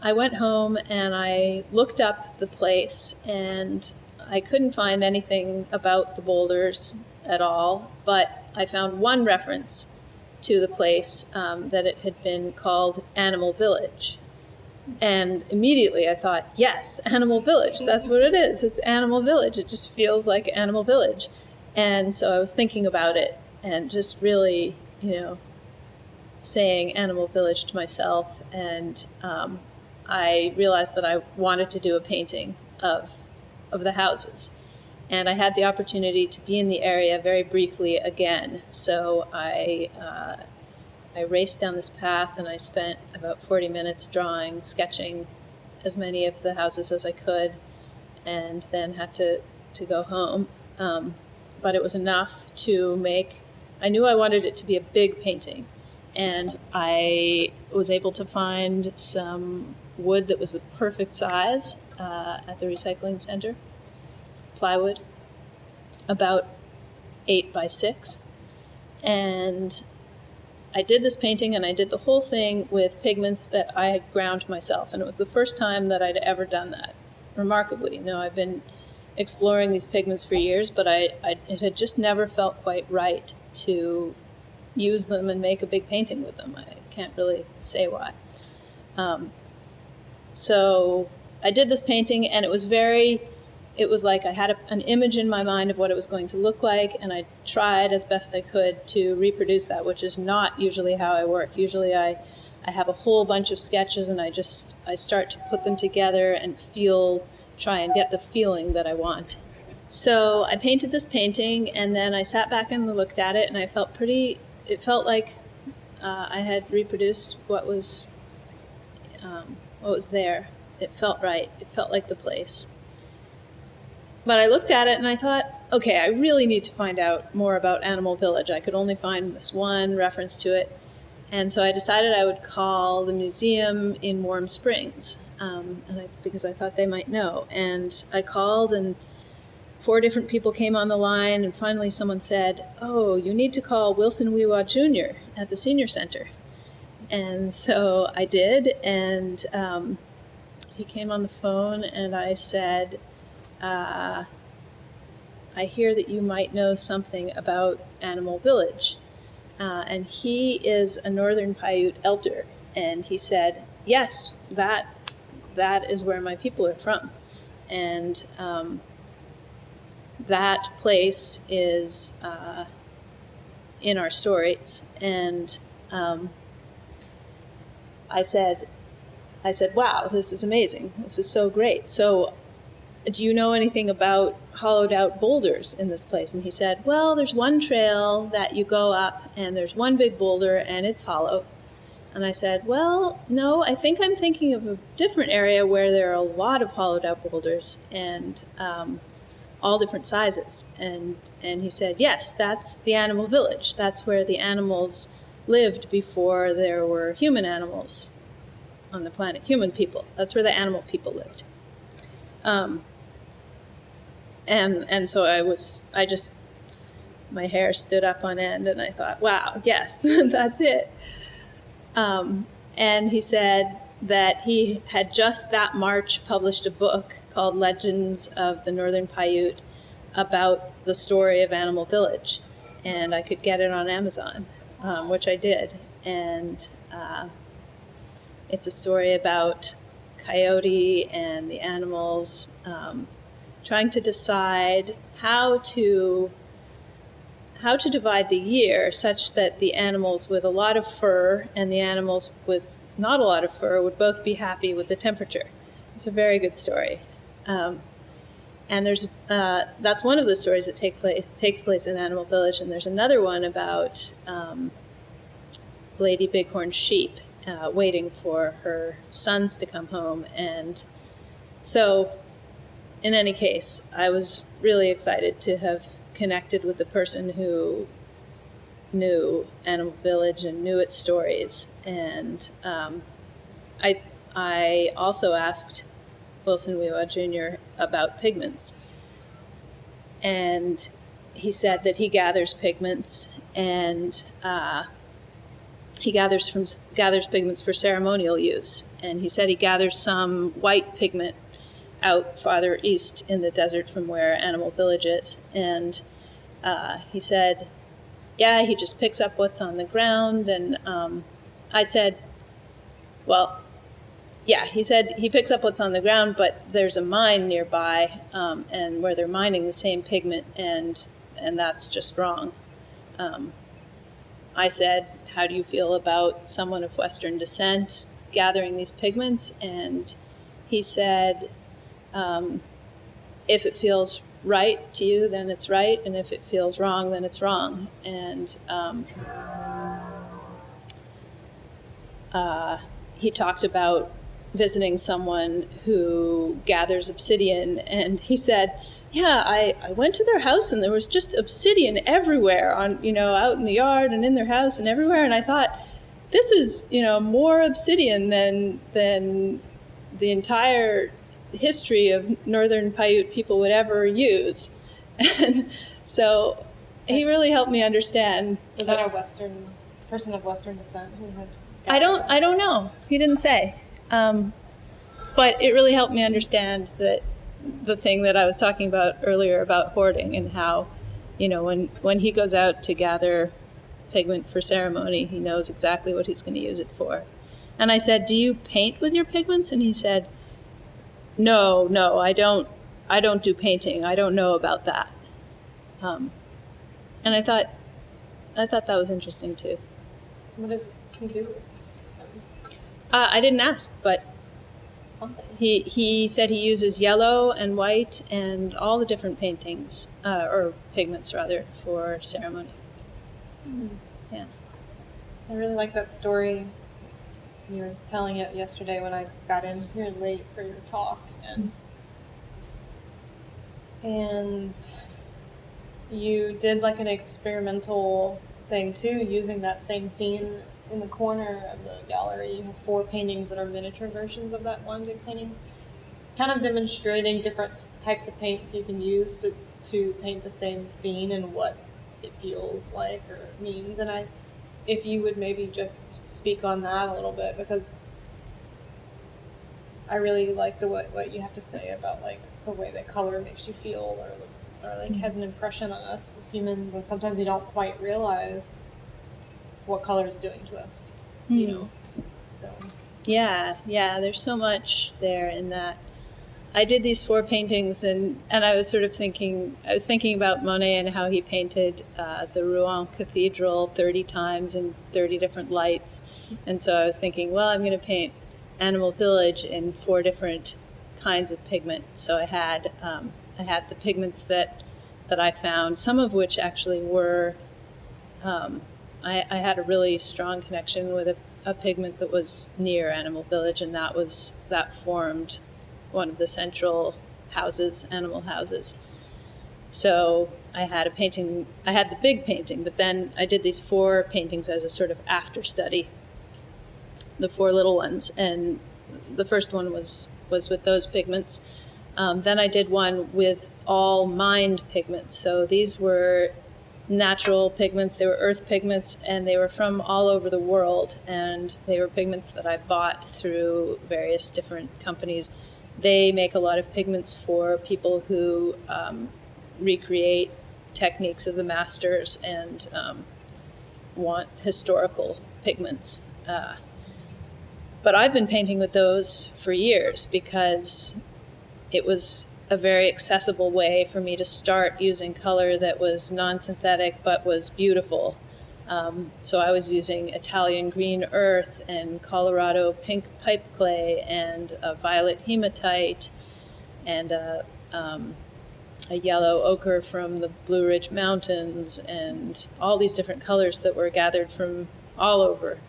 C: I went home and I looked up the place, and I couldn't find anything about the boulders at all, but I found one reference to the place, that it had been called Animal Village. And immediately I thought, yes, Animal Village, that's what it is. It's Animal Village. It just feels like Animal Village. And so I was thinking about it and just really, saying Animal Village to myself. And I realized that I wanted to do a painting of the houses. And I had the opportunity to be in the area very briefly again. So I raced down this path, and I spent about 40 minutes drawing, sketching as many of the houses as I could, and then had to go home. But it was enough to I knew I wanted it to be a big painting. And I was able to find some wood that was the perfect size at the recycling center, plywood, about 8 by 6. And I did this painting, and I did the whole thing with pigments that I had ground myself. And it was the first time that I'd ever done that, remarkably. I've been exploring these pigments for years, but it had just never felt quite right to use them and make a big painting with them. I can't really say why. So I did this painting, and it was like I had an image in my mind of what it was going to look like, and I tried as best I could to reproduce that, which is not usually how I work. Usually I have a whole bunch of sketches, and I start to put them together and try and get the feeling that I want. So I painted this painting, and then I sat back and looked at it, and it felt like I had reproduced what was there. It felt right. It felt like the place. But I looked at it and I thought, okay, I really need to find out more about Animal Village. I could only find this one reference to it. And so I decided I would call the museum in Warm Springs, because I thought they might know. And I called, and 4 different people came on the line, and finally someone said, oh, you need to call Wilson Wewa Jr. at the Senior Center. And so I did, and he came on the phone, and I said, I hear that you might know something about Animal Village. and he is a northern Paiute elder. And he said, yes, that is where my people are from. And that place is in our stories. And I said, wow, this is amazing. This is so great. So do you know anything about hollowed out boulders in this place? And he said, well, there's one trail that you go up and there's one big boulder and it's hollow. And I said, well, no, I think I'm thinking of a different area where there are a lot of hollowed out boulders and all different sizes. And he said, yes, that's the animal village. That's where the animals lived before there were human animals on the planet, human people. That's where the animal people lived. And so my hair stood up on end and I thought, wow, yes, that's it. And he said that he had just that March published a book called Legends of the Northern Paiute about the story of Animal Village. And I could get it on Amazon, which I did. And it's a story about Coyote and the animals trying to decide how to divide the year such that the animals with a lot of fur and the animals with not a lot of fur would both be happy with the temperature. It's a very good story. And there's that's one of the stories that takes place in Animal Village, and there's another one about Lady Bighorn sheep waiting for her sons to come home. And so in any case, I was really excited to have connected with the person who knew Animal Village and knew its stories. And I also asked Wilson Wewa Jr. about pigments. And he said that he gathers pigments, and he gathers pigments for ceremonial use. And he said he gathers some white pigment out farther east in the desert from where Animal Village is. And he said, yeah, he just picks up what's on the ground. And I said, well, yeah, he said he picks up what's on the ground, but there's a mine nearby, and where they're mining the same pigment, and that's just wrong. I said, how do you feel about someone of Western descent gathering these pigments? And he said, if it feels right to you, then it's right, and if it feels wrong, then it's wrong. And he talked about visiting someone who gathers obsidian, and he said, yeah, I went to their house and there was just obsidian everywhere out in the yard and in their house and everywhere. And I thought, this is, more obsidian than the entire history of Northern Paiute people would ever use. And so he really helped me understand.
D: Was that a person of Western descent who had?
C: I don't know. He didn't say. But it really helped me understand that the thing that I was talking about earlier about hoarding, and how, when he goes out to gather pigment for ceremony, he knows exactly what he's going to use it for. And I said, do you paint with your pigments? And he said, no, I don't do painting. I don't know about that. And I thought that was interesting too.
D: What does he do?
C: I didn't ask, but
D: something.
C: He said he uses yellow and white and all the different paintings, or pigments rather, for ceremony.
D: Mm-hmm.
C: Yeah.
D: I really like that story. You were telling it yesterday when I got in here late for your talk, and you did like an experimental thing too, using that same scene in the corner of the gallery. You have 4 paintings that are miniature versions of that one big painting, kind of demonstrating different types of paints you can use to paint the same scene and what it feels like or means. And if you would maybe just speak on that a little bit, because I really like what you have to say about like the way that color makes you feel, or like has an impression on us as humans, and sometimes we don't quite realize what color is doing to us, so.
C: Yeah, there's so much there in that. I did these 4 paintings, and I was thinking about Monet and how he painted the Rouen Cathedral 30 times in 30 different lights. And so I was thinking, well, I'm going to paint Animal Village in 4 different kinds of pigment. So I had the pigments that I found, some of which actually were, I had a really strong connection with a pigment that was near Animal Village, and that formed one of the central animal houses. So I had the big painting, but then I did these 4 paintings as a sort of after study, the 4 little ones. And the first one was with those pigments. Then I did one with all mined pigments. So these were natural pigments, they were earth pigments, and they were from all over the world. And they were pigments that I bought through various different companies. They make a lot of pigments for people who recreate techniques of the masters and want historical pigments. But I've been painting with those for years because it was a very accessible way for me to start using color that was non-synthetic but was beautiful. So I was using Italian green earth and Colorado pink pipe clay and a violet hematite and a yellow ochre from the Blue Ridge Mountains and all these different colors that were gathered from all over,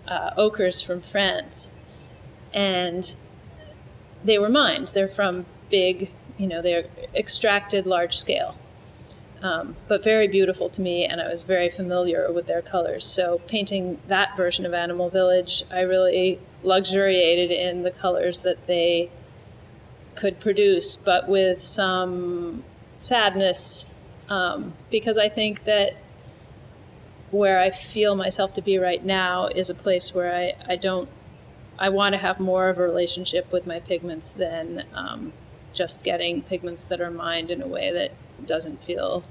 C: ochres from France. And they were mined. They're from big, they're extracted large scale. But very beautiful to me, and I was very familiar with their colors. So painting that version of Animal Village, I really luxuriated in the colors that they could produce, but with some sadness, because I think that where I feel myself to be right now is a place where I want to have more of a relationship with my pigments than just getting pigments that are mined in a way that doesn't feel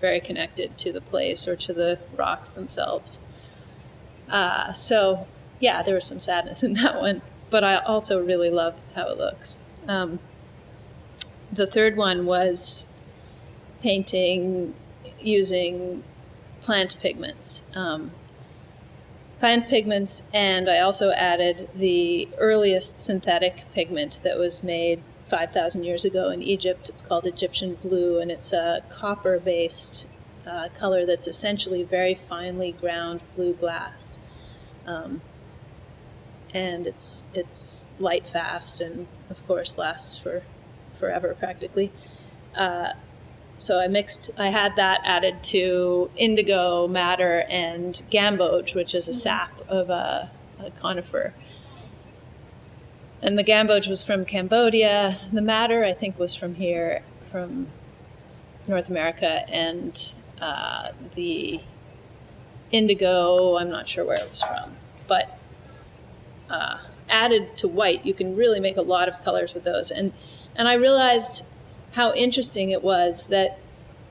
C: very connected to the place or to the rocks themselves. So, yeah, there was some sadness in that one, but I also really love how it looks. The third one was painting using plant pigments. And I also added the earliest synthetic pigment that was made 5,000 years ago in Egypt. It's called Egyptian blue, and it's a copper-based color that's essentially very finely ground blue glass. And it's light fast and, of course, lasts for forever practically. So I had that added to indigo, madder, and gamboge, which is a sap of a conifer. And the gamboge was from Cambodia. The madder, I think, was from here, from North America. And the indigo, I'm not sure where it was from. But added to white, you can really make a lot of colors with those. And I realized how interesting it was that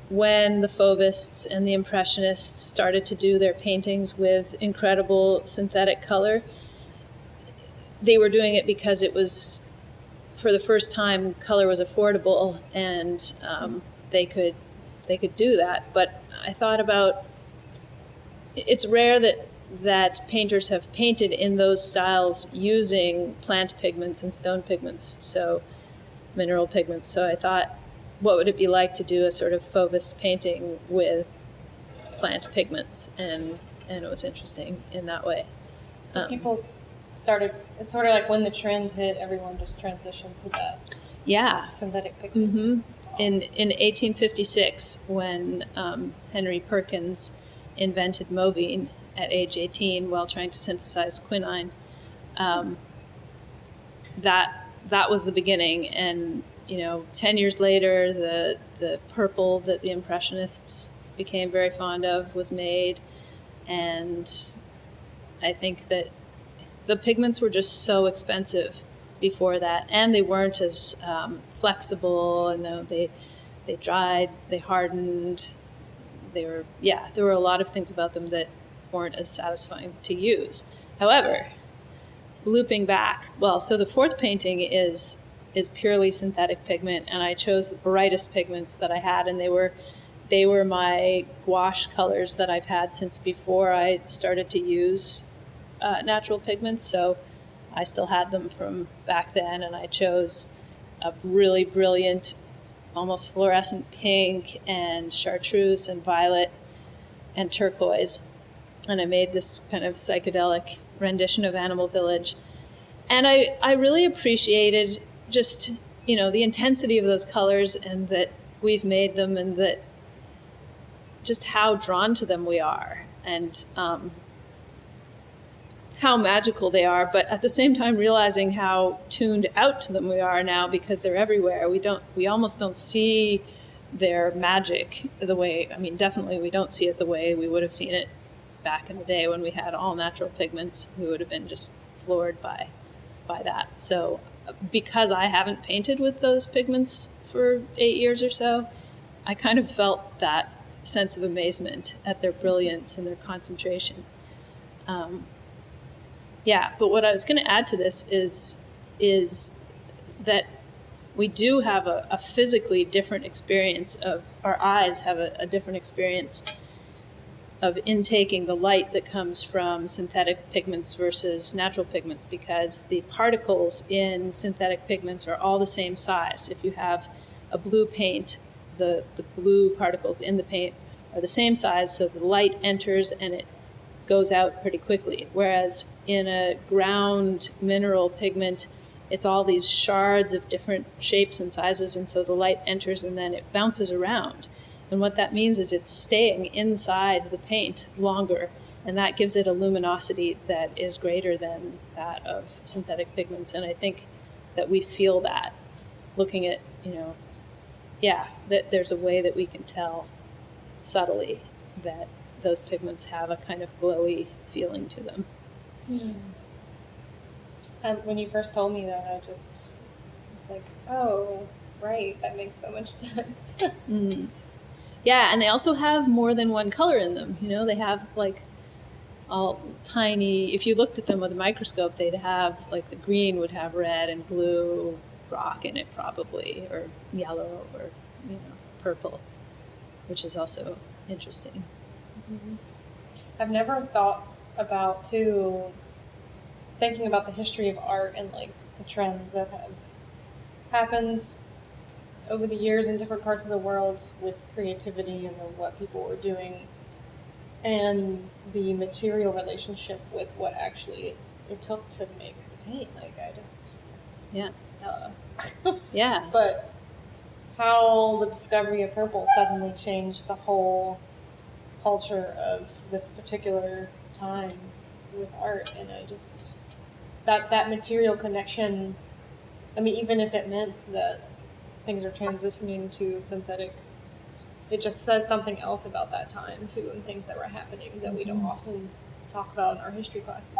C: when the Fauvists and the Impressionists started to do their paintings with incredible synthetic color, they were doing it because it was, for the first time, color was affordable, and they could do that. But I thought about, it's rare that painters have painted in those styles using plant pigments and stone pigments, so mineral pigments. So I thought, what would it be like to do a sort of Fauvist painting with plant pigments? And it was interesting in that way.
D: So people started, it's sort of like when the trend hit, everyone just transitioned to that synthetic pigment.
C: Mm-hmm. In 1856, when Henry Perkins invented Movine at age 18 while trying to synthesize quinine, that was the beginning. And 10 years later, the purple that the Impressionists became very fond of was made, and I think that the pigments were just so expensive before that, and they weren't as flexible, and they dried, they hardened. There were a lot of things about them that weren't as satisfying to use. However, looping back, so the fourth painting is purely synthetic pigment, and I chose the brightest pigments that I had, and they were my gouache colors that I've had since before I started to use natural pigments. So I still had them from back then, and I chose a really brilliant, almost fluorescent pink and chartreuse and violet and turquoise. And I made this kind of psychedelic rendition of Animal Village. And I really appreciated just, the intensity of those colors, and that we've made them, and that just how drawn to them we are, and how magical they are, but at the same time realizing how tuned out to them we are now, because they're everywhere. We almost don't see their magic the way, definitely we don't see it the way we would have seen it back in the day when we had all natural pigments. We would have been just floored by that. So because I haven't painted with those pigments for 8 years or so, I kind of felt that sense of amazement at their brilliance and their concentration. But what I was going to add to this is that we do have a physically different experience of, our eyes have a different experience of intaking the light that comes from synthetic pigments versus natural pigments, because the particles in synthetic pigments are all the same size. If you have a blue paint, the blue particles in the paint are the same size, so the light enters and it goes out pretty quickly. Whereas in a ground mineral pigment, it's all these shards of different shapes and sizes, and so the light enters and then it bounces around. And what that means is it's staying inside the paint longer, and that gives it a luminosity that is greater than that of synthetic pigments. And I think that we feel that looking at, that there's a way that we can tell subtly that those pigments have a kind of glowy feeling to them.
D: And when you first told me that, I just was like, oh, right, that makes so much sense.
C: Yeah, and they also have more than one color in them. They have like all tiny, if you looked at them with a microscope, they'd have like the green would have red and blue rock in it probably, or yellow, or purple, which is also interesting.
D: I've never thought about thinking about the history of art and like the trends that have happened over the years in different parts of the world with creativity and what people were doing, and the material relationship with what actually it took to make the paint. Like, I just...
C: Yeah.
D: But how the discovery of purple suddenly changed the whole culture of this particular time with art, and I just... That material connection, even if it meant that things are transitioning to synthetic, it just says something else about that time too, and things that were happening that we don't often talk about in our history classes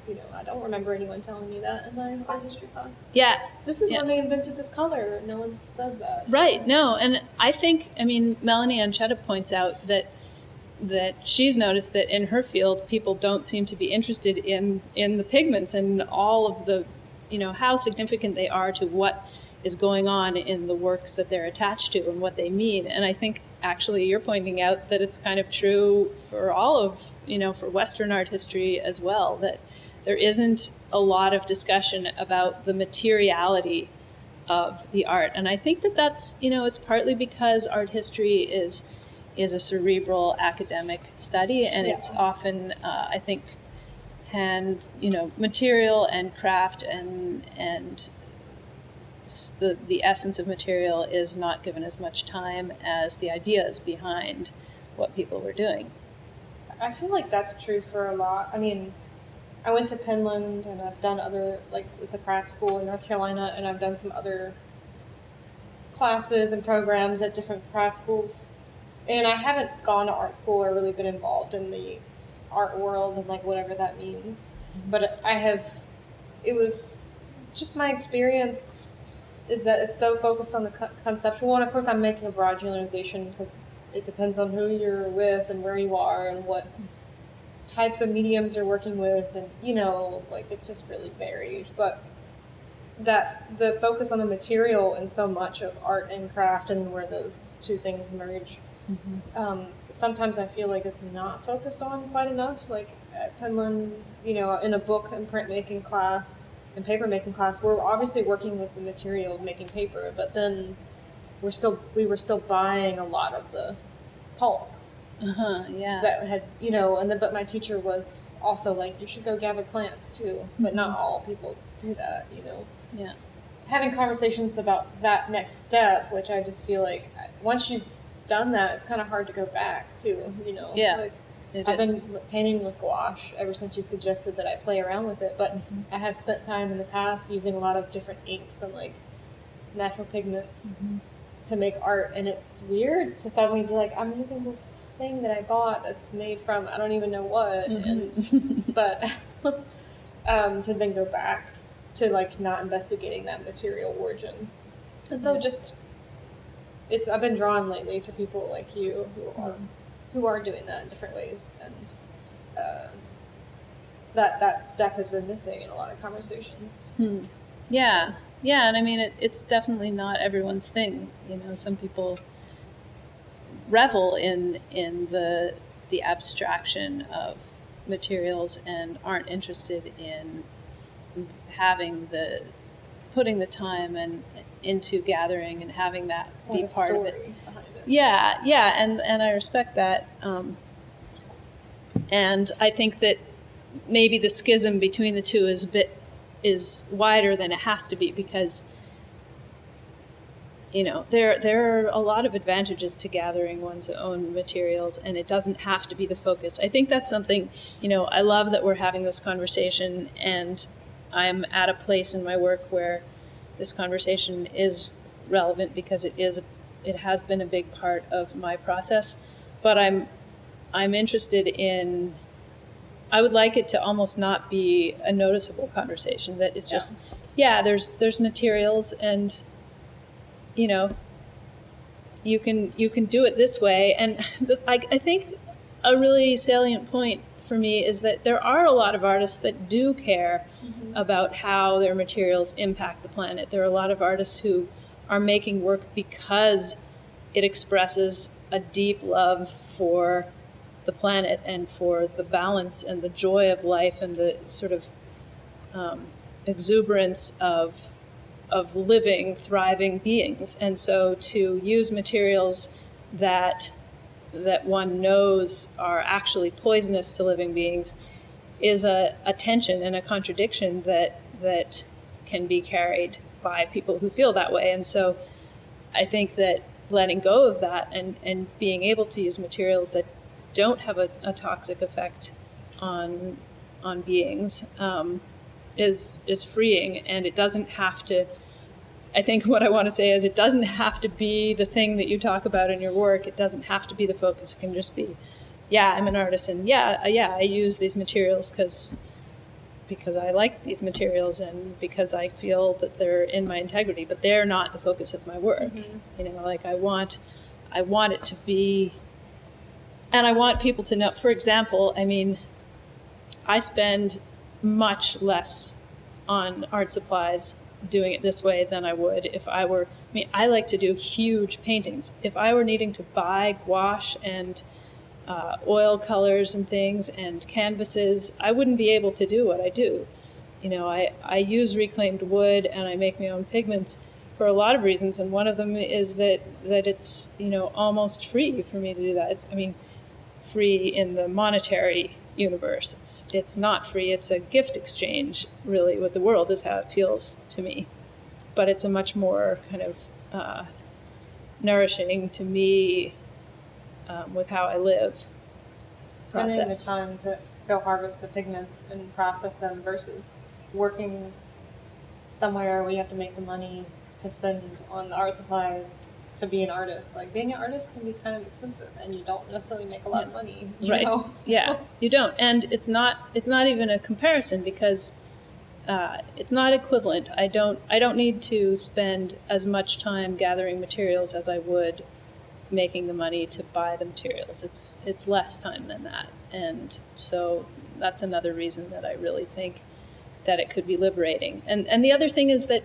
D: either. I don't remember anyone telling me that in my art history class.
C: Yeah.
D: This is when they invented this color. No one says that.
C: Right. No. And I think, Melanie Anchetta points out that she's noticed that in her field, people don't seem to be interested in the pigments and all of the, how significant they are to what is going on in the works that they're attached to and what they mean. And I think actually you're pointing out that it's kind of true for all of, for Western art history as well, that there isn't a lot of discussion about the materiality of the art. And I think that that's, it's partly because art history is a cerebral academic study, and it's often, I think, material and craft and the essence of material is not given as much time as the ideas behind what people were doing.
D: I feel like that's true for a lot. I went to Penland, and I've done other, it's a craft school in North Carolina, and I've done some other classes and programs at different craft schools. And I haven't gone to art school or really been involved in the art world and whatever that means. But it was just my experience is that it's so focused on the conceptual. And of course I'm making a broad generalization because it depends on who you're with and where you are and what types of mediums you're working with, and like it's just really varied. But that the focus on the material in so much of art and craft, and where those two things merge, sometimes I feel like it's not focused on quite enough. Like at Penland, in a book and printmaking class and paper making class, we're obviously working with the material of making paper, but then we were still buying a lot of the pulp.
C: Yeah.
D: That had, but my teacher was also like, you should go gather plants too. But not all people do that,
C: Yeah.
D: Having conversations about that next step, which I just feel like once you've done that, it's kind of hard to go back to,
C: Yeah.
D: Like,
C: It
D: I've
C: is.
D: been painting with gouache ever since you suggested that I play around with it, but I have spent time in the past using a lot of different inks and like natural pigments to make art, and it's weird to suddenly be like, I'm using this thing that I bought that's made from I don't even know what, and but to then go back to like not investigating that material origin, and so I've been drawn lately to people like you who are doing that in different ways, and that step has been missing in a lot of conversations.
C: Yeah, and I mean, it's definitely not everyone's thing. Some people revel in the abstraction of materials and aren't interested in putting the time and into gathering and having that be part of it.
D: Behind it.
C: Yeah, and I respect that. And I think that maybe the schism between the two is wider than it has to be, because there are a lot of advantages to gathering one's own materials, and it doesn't have to be the focus. I think that's something, I love that we're having this conversation, and I'm at a place in my work where this conversation is relevant because it has been a big part of my process. But I'm interested in, I would like it to almost not be a noticeable conversation, that it's just, there's materials, and you can do it this way. And I think a really salient point for me is that there are a lot of artists that do care about how their materials impact the planet. There are a lot of artists who are making work because it expresses a deep love for the planet and for the balance and the joy of life and the sort of exuberance of living, thriving beings. And so to use materials that one knows are actually poisonous to living beings is a tension and a contradiction that can be carried by people who feel that way. And so I think that letting go of that and being able to use materials that don't have a toxic effect on beings is freeing. And it doesn't have to, I think what I want to say is, it doesn't have to be the thing that you talk about in your work. It doesn't have to be the focus. It can just be, I'm an artist, and I use these materials because I like these materials and because I feel that they're in my integrity, but they're not the focus of my work. Like I want it to be, and I want people to know, for example, I mean, I spend much less on art supplies doing it this way than I would if I were, I like to do huge paintings. If I were needing to buy gouache and oil colors and things and canvases, I wouldn't be able to do what I do. I use reclaimed wood and I make my own pigments for a lot of reasons, and one of them is that it's almost free for me to do that. It's free in the monetary universe. It's not free. It's a gift exchange, really, with the world, is how it feels to me. But it's a much more kind of nourishing to me with how I live
D: Spending
C: process.
D: the time to go harvest the pigments and process them versus working somewhere where you have to make the money to spend on the art supplies to be an artist. Like, being an artist can be kind of expensive, and you don't necessarily make a lot of money.
C: Right. Yeah, you don't. And it's not even a comparison, because it's not equivalent. I don't need to spend as much time gathering materials as I would making the money to buy the materials. It's less time than that. And so that's another reason that I really think that it could be liberating. And the other thing is that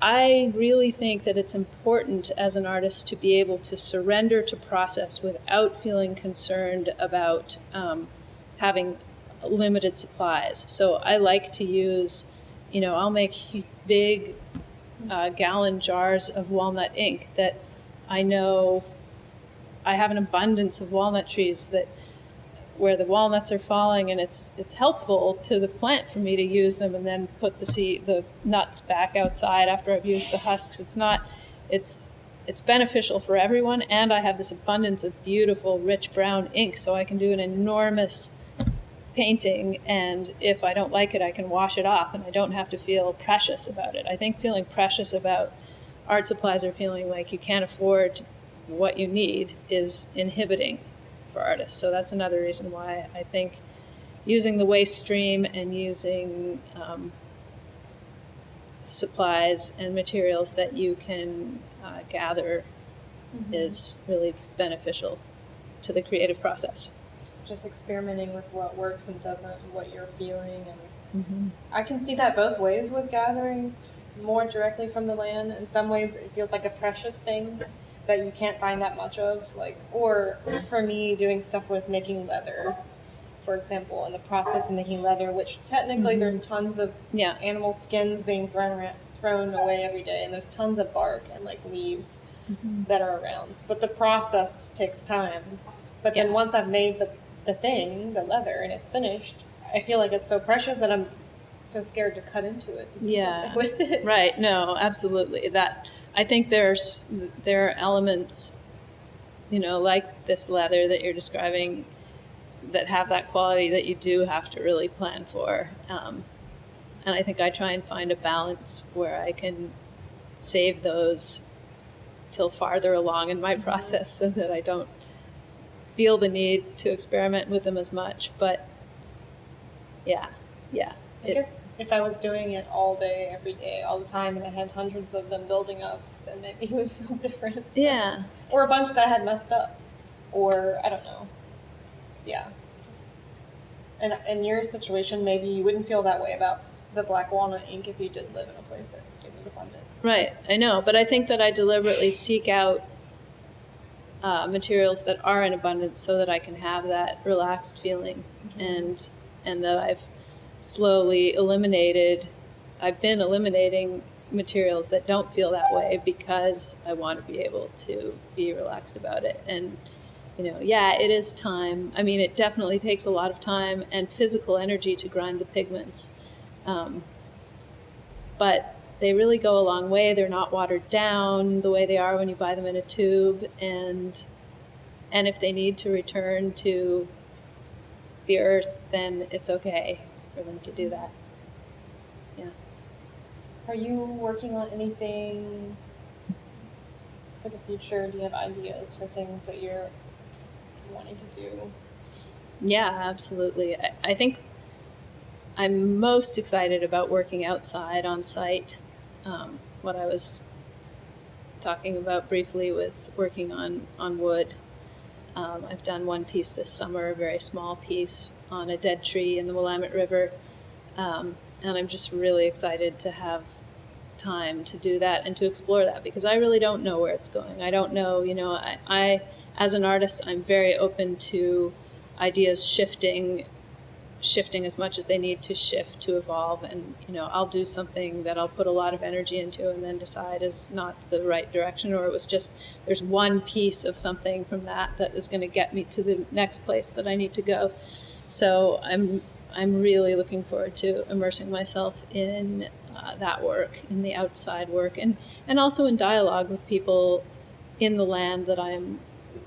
C: I really think that it's important as an artist to be able to surrender to process without feeling concerned about having limited supplies. So I like to use, I'll make big gallon jars of walnut ink that I know I have an abundance of walnut trees where the walnuts are falling, and it's helpful to the plant for me to use them and then put the nuts back outside after I've used the husks. It's beneficial for everyone, and I have this abundance of beautiful, rich brown ink, so I can do an enormous painting, and if I don't like it, I can wash it off, and I don't have to feel precious about it. I think feeling precious about art supplies or feeling like you can't afford what you need is inhibiting for artists. So that's another reason why I think using the waste stream and using supplies and materials that you can gather is really beneficial to the creative process.
D: Just experimenting with what works and doesn't, and what you're feeling. And I can see that both ways with gathering more directly from the land. In some ways, it feels like a precious thing that you can't find that much of, or for me, doing stuff with making leather, for example, in the process of making leather, which technically there's tons of animal skins being thrown away every day, and there's tons of bark and leaves that are around, but the process takes time. But then once I've made the leather, and it's finished, I feel like it's so precious that I'm so scared to cut into it to do something with it.
C: Right. No, absolutely. I think there are elements, like this leather that you're describing, that have that quality that you do have to really plan for. And I think I try and find a balance where I can save those till farther along in my process so that I don't feel the need to experiment with them as much. But
D: I guess if I was doing it all day, every day, all the time, and I had hundreds of them building up, then maybe it would feel different.
C: Yeah.
D: Or a bunch that I had messed up. Or, I don't know. Yeah. And in your situation, maybe you wouldn't feel that way about the black walnut ink if you didn't live in a place that it was abundant.
C: Right. I know. But I think that I deliberately seek out materials that are in abundance so that I can have that relaxed feeling, and that I've slowly I've been eliminating materials that don't feel that way because I want to be able to be relaxed about it. And, it is time. I mean, it definitely takes a lot of time and physical energy to grind the pigments. But they really go a long way. They're not watered down the way they are when you buy them in a tube. And if they need to return to the earth, then it's okay for them to do that. Yeah.
D: Are you working on anything for the future? Do you have ideas for things that you're wanting to do?
C: Yeah, absolutely. I think I'm most excited about working outside on site. What I was talking about briefly with working on wood. I've done one piece this summer, a very small piece on a dead tree in the Willamette River. And I'm just really excited to have time to do that and to explore that, because I really don't know where it's going. I don't know, I as an artist, I'm very open to ideas shifting as much as they need to shift to evolve. And, I'll do something that I'll put a lot of energy into and then decide is not the right direction, or it was just, there's one piece of something from that is going to get me to the next place that I need to go. So I'm really looking forward to immersing myself in that work, in the outside work, and also in dialogue with people in the land that I'm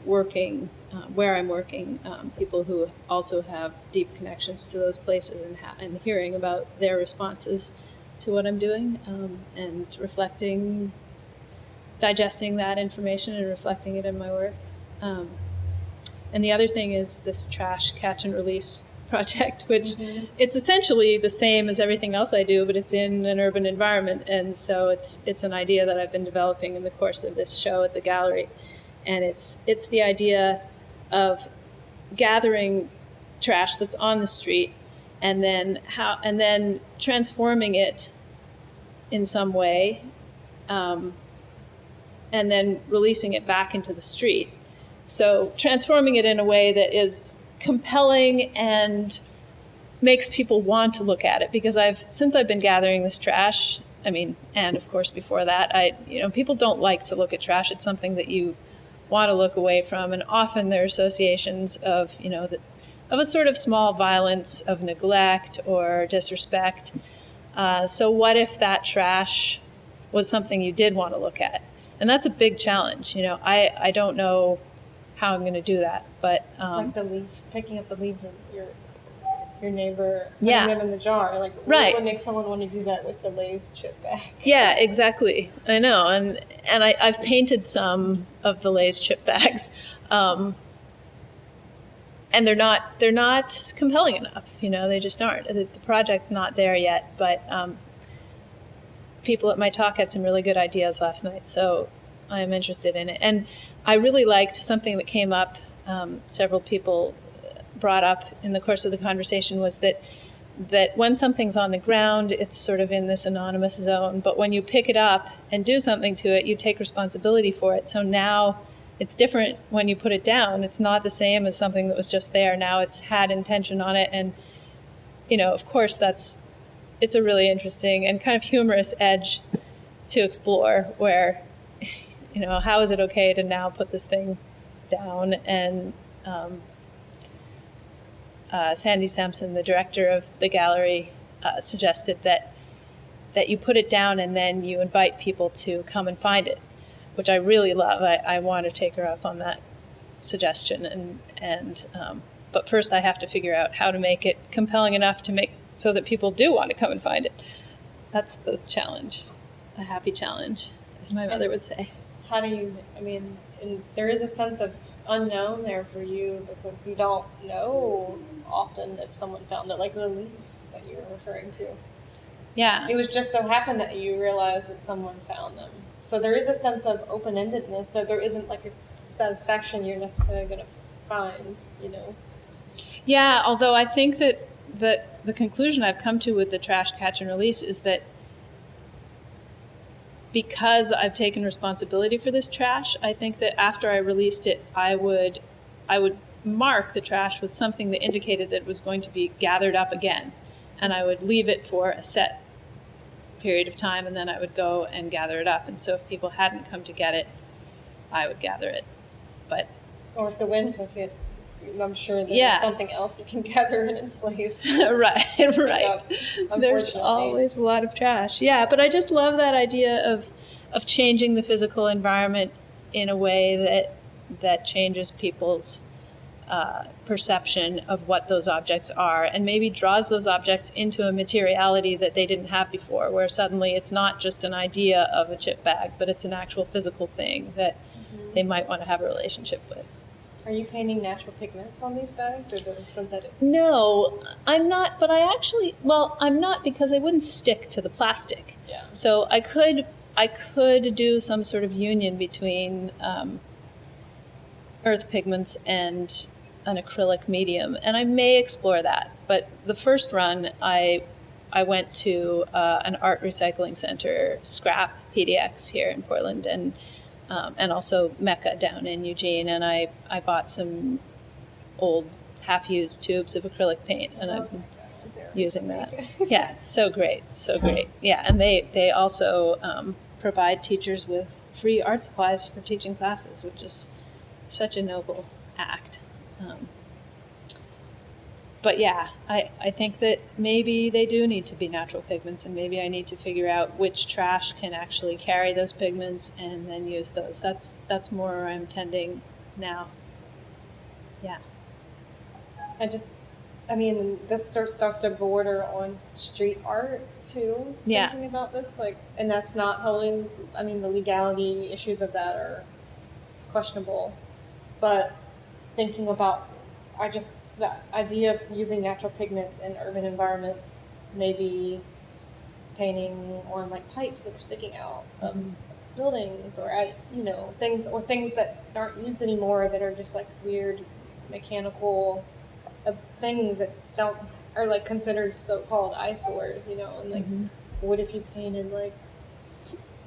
C: working, where I'm working, people who also have deep connections to those places, and hearing about their responses to what I'm doing, and digesting that information and reflecting it in my work. And the other thing is this trash catch and release project, which it's essentially the same as everything else I do, but it's in an urban environment. And so it's an idea that I've been developing in the course of this show at the gallery. And it's the idea of gathering trash that's on the street and then transforming it in some way, and then releasing it back into the street. So transforming it in a way that is compelling and makes people want to look at it, because since I've been gathering this trash, and of course before that, people don't like to look at trash. It's something that you want to look away from, and often there are associations of of a sort of small violence, of neglect or disrespect. So what if that trash was something you did want to look at? And that's a big challenge. I don't know how I'm going to do that, but
D: like picking up the leaves of your neighbor, putting
C: yeah,
D: them in the jar. Like,
C: right.
D: What would make someone want to do that with the Lay's chip bag?
C: Yeah, exactly. I know, and I've painted some of the Lay's chip bags, and they're not compelling enough. They just aren't. The project's not there yet, but people at my talk had some really good ideas last night, so I'm interested in it. And I really liked something that came up, several people brought up in the course of the conversation, was that when something's on the ground, it's sort of in this anonymous zone, but when you pick it up and do something to it, you take responsibility for it. So now it's different when you put it down. It's not the same as something that was just there. Now it's had intention on it, and of course it's a really interesting and kind of humorous edge to explore, where how is it okay to now put this thing down? And Sandy Sampson, the director of the gallery, suggested that you put it down and then you invite people to come and find it, which I really love. I want to take her up on that suggestion, but first I have to figure out how to make it compelling enough to make so that people do want to come and find it. That's the challenge, a happy challenge, as my mother would say.
D: How do you? And there is a sense of unknown there for you, because you don't know often if someone found it, like the leaves that you were referring to.
C: Yeah.
D: It was just so happened that you realized that someone found them. So there is a sense of open-endedness, that there isn't like a satisfaction you're necessarily going to find,
C: Yeah, although I think that the conclusion I've come to with the trash catch and release is that because I've taken responsibility for this trash, I think that after I released it, I would mark the trash with something that indicated that it was going to be gathered up again. And I would leave it for a set period of time, and then I would go and gather it up. And so if people hadn't come to get it, I would gather it.
D: Or if the wind took it, I'm sure there's something else you can gather in its place.
C: Right. There's always a lot of trash. Yeah, but I just love that idea of changing the physical environment in a way that changes people's perception of what those objects are, and maybe draws those objects into a materiality that they didn't have before, where suddenly it's not just an idea of a chip bag, but it's an actual physical thing that they might want to have a relationship with.
D: Are you painting natural pigments on these bags, or those synthetic?
C: No, I'm not, but I'm not, because they wouldn't stick to the plastic.
D: Yeah.
C: So I could do some sort of union between earth pigments and an acrylic medium, and I may explore that. But the first run, I went to an art recycling center, Scrap PDX here in Portland, and also Mecca down in Eugene, and I bought some old half-used tubes of acrylic paint, and I've been using that. Yeah, it's so great. Yeah, and they also provide teachers with free art supplies for teaching classes, which is such a noble act. But yeah, I think that maybe they do need to be natural pigments, and maybe I need to figure out which trash can actually carry those pigments and then use those. That's more where I'm tending now. Yeah.
D: This sort of starts to border on street art too.
C: Yeah.
D: Thinking about this, and that's not wholly. The legality issues of that are questionable, but thinking about. The idea of using natural pigments in urban environments, maybe painting on pipes that are sticking out of buildings or at, things that aren't used anymore that are just like weird mechanical things that just don't are like considered so-called eyesores, and like what if you painted like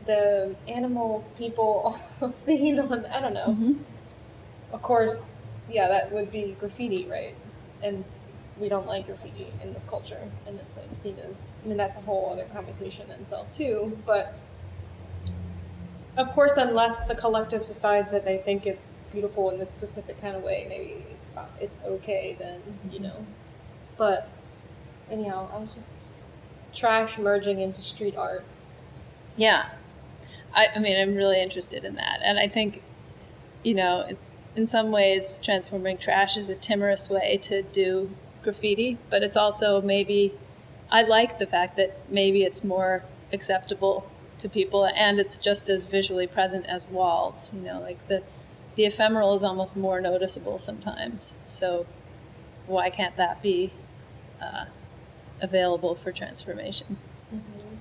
D: the animal people scene on, I don't know. Of course, yeah, that would be graffiti, right? And we don't like graffiti in this culture, and it's like seen as, that's a whole other conversation in itself too, but of course, unless the collective decides that they think it's beautiful in this specific kind of way, maybe it's okay then, But anyhow, I was just trash merging into street art.
C: Yeah. I mean, I'm really interested in that. And I think, in some ways, transforming trash is a timorous way to do graffiti, but it's also maybe, I like the fact that maybe it's more acceptable to people, and it's just as visually present as walls. Like the ephemeral is almost more noticeable sometimes. So why can't that be available for transformation?
D: Mm-hmm.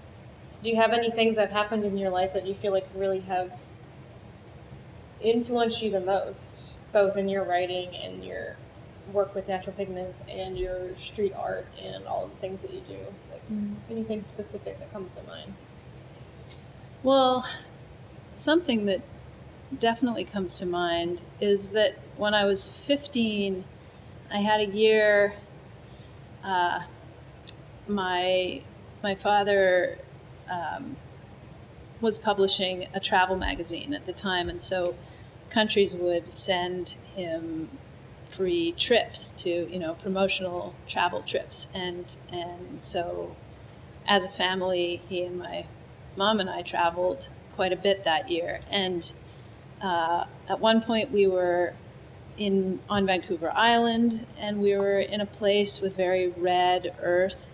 D: Do you have any things that happened in your life that you feel like really have influenced you the most, both in your writing and your work with natural pigments and your street art and all of the things that you do? Like anything specific that comes to mind?
C: Well, something that definitely comes to mind is that when I was 15, I had a year, my father was publishing a travel magazine at the time, and so countries would send him free trips to, promotional travel trips, and so as a family, he and my mom and I traveled quite a bit that year, and at one point we were on Vancouver Island, and we were in a place with very red earth.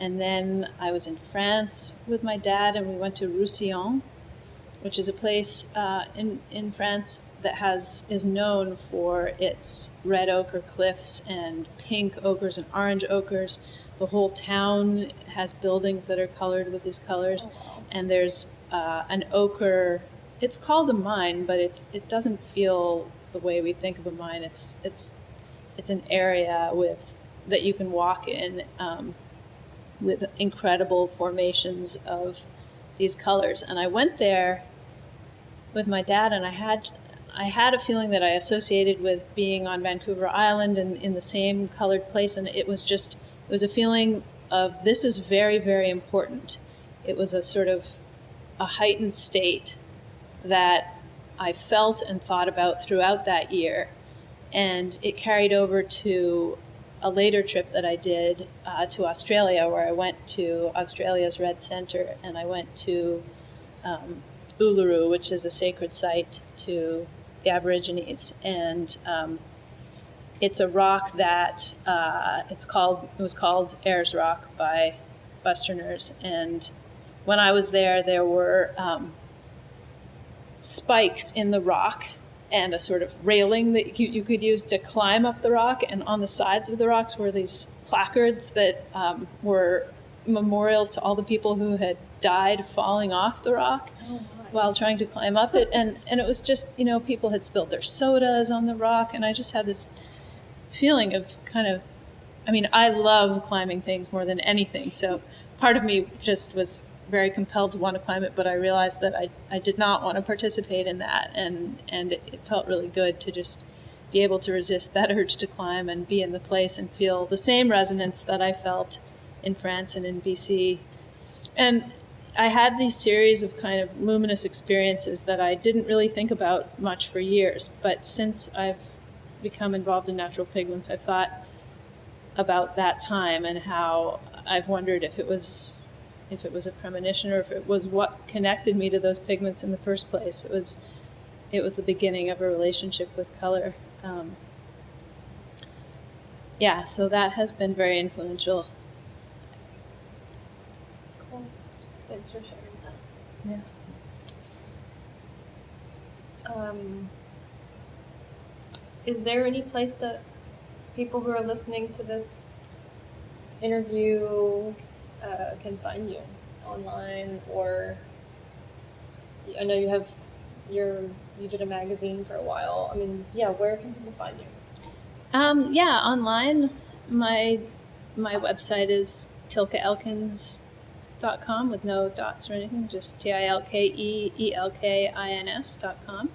C: And then I was in France with my dad, and we went to Roussillon, which is a place in France that is known for its red ochre cliffs and pink ochres and orange ochres. The whole town has buildings that are colored with these colors. Oh, wow. And there's an ochre. It's called a mine, but it doesn't feel the way we think of a mine. It's an area that you can walk in with incredible formations of these colors. And I went there with my dad, and I had a feeling that I associated with being on Vancouver Island and in the same colored place. And it was a feeling of, this is very, very important. It was a sort of a heightened state that I felt and thought about throughout that year. And it carried over to a later trip that I did to Australia, where I went to Australia's Red Centre, and I went to Uluru, which is a sacred site to the Aborigines. And it's a rock that it was called Ayers Rock by Westerners. And when I was there were spikes in the rock and a sort of railing that you could use to climb up the rock. And on the sides of the rocks were these placards that were memorials to all the people who had died falling off the rock while trying to climb up it. And it was just, people had spilled their sodas on the rock. And I just had this feeling of I love climbing things more than anything. So part of me just was very compelled to want to climb it, but I realized that I did not want to participate in that, and it felt really good to just be able to resist that urge to climb and be in the place and feel the same resonance that I felt in France and in BC. And I had these series of kind of luminous experiences that I didn't really think about much for years, but since I've become involved in natural pigments, I thought about that time and how I've wondered if it was a premonition, or if it was what connected me to those pigments in the first place. It was the beginning of a relationship with color. So that has been very influential.
D: Cool. Thanks for sharing that.
C: Yeah.
D: Is there any place that people who are listening to this interview can find you online, or I know you have you did a magazine for a while. I mean, yeah, where can people find you?
C: Online. My website is tilkeelkins.com with no dots or anything, just tilkeelkins.com.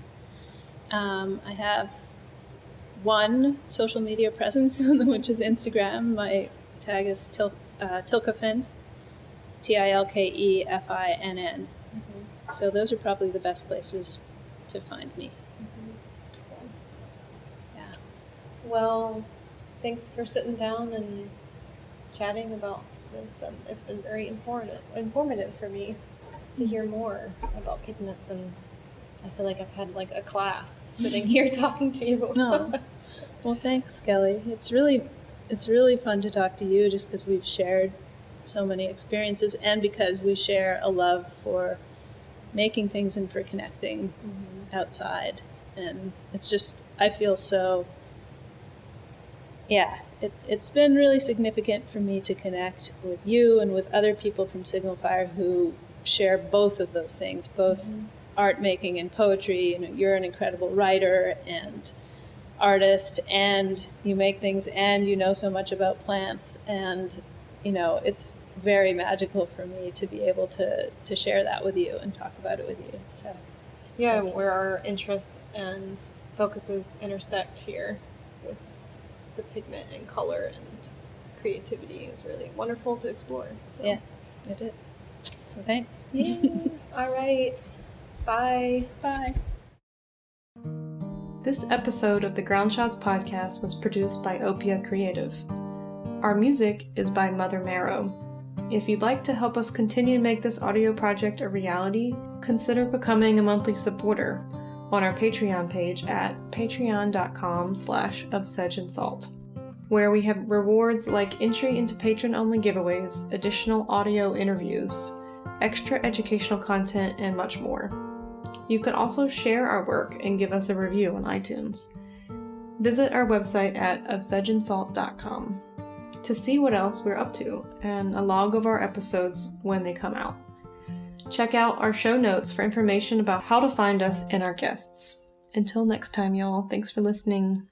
C: I have one social media presence, which is Instagram. My tag is Tilkefin, Tilkefinn. So those are probably the best places to find me.
D: Cool.
C: Yeah.
D: Well, thanks for sitting down and chatting about this. It's been very informative for me to hear more about pigments, and I feel like I've had like a class sitting here talking to you.
C: Oh. Well, thanks, Kelly. It's really fun to talk to you just because we've shared so many experiences and because we share a love for making things and for connecting outside. And it's just, I feel so, it's been really significant for me to connect with you and with other people from Signal Fire who share both of those things, both art making and poetry. You know, you're an incredible writer and artist, and you make things, and you know so much about plants, and you know, it's very magical for me to be able to share that with you and talk about it with you. So
D: yeah, where our interests and focuses intersect here with the pigment and color and creativity is really wonderful to explore. So.
C: Yeah, it is. So thanks.
D: Yeah. All right. Bye.
C: Bye.
A: This episode of the Groundshots podcast was produced by Opia Creative. Our music is by Mother Marrow. If you'd like to help us continue to make this audio project a reality, consider becoming a monthly supporter on our Patreon page at patreon.com/ofsedgeandsalt, where we have rewards like entry into patron-only giveaways, additional audio interviews, extra educational content, and much more. You can also share our work and give us a review on iTunes. Visit our website at ofsedgeandsalt.com to see what else we're up to and a log of our episodes when they come out. Check out our show notes for information about how to find us and our guests. Until next time, y'all, thanks for listening.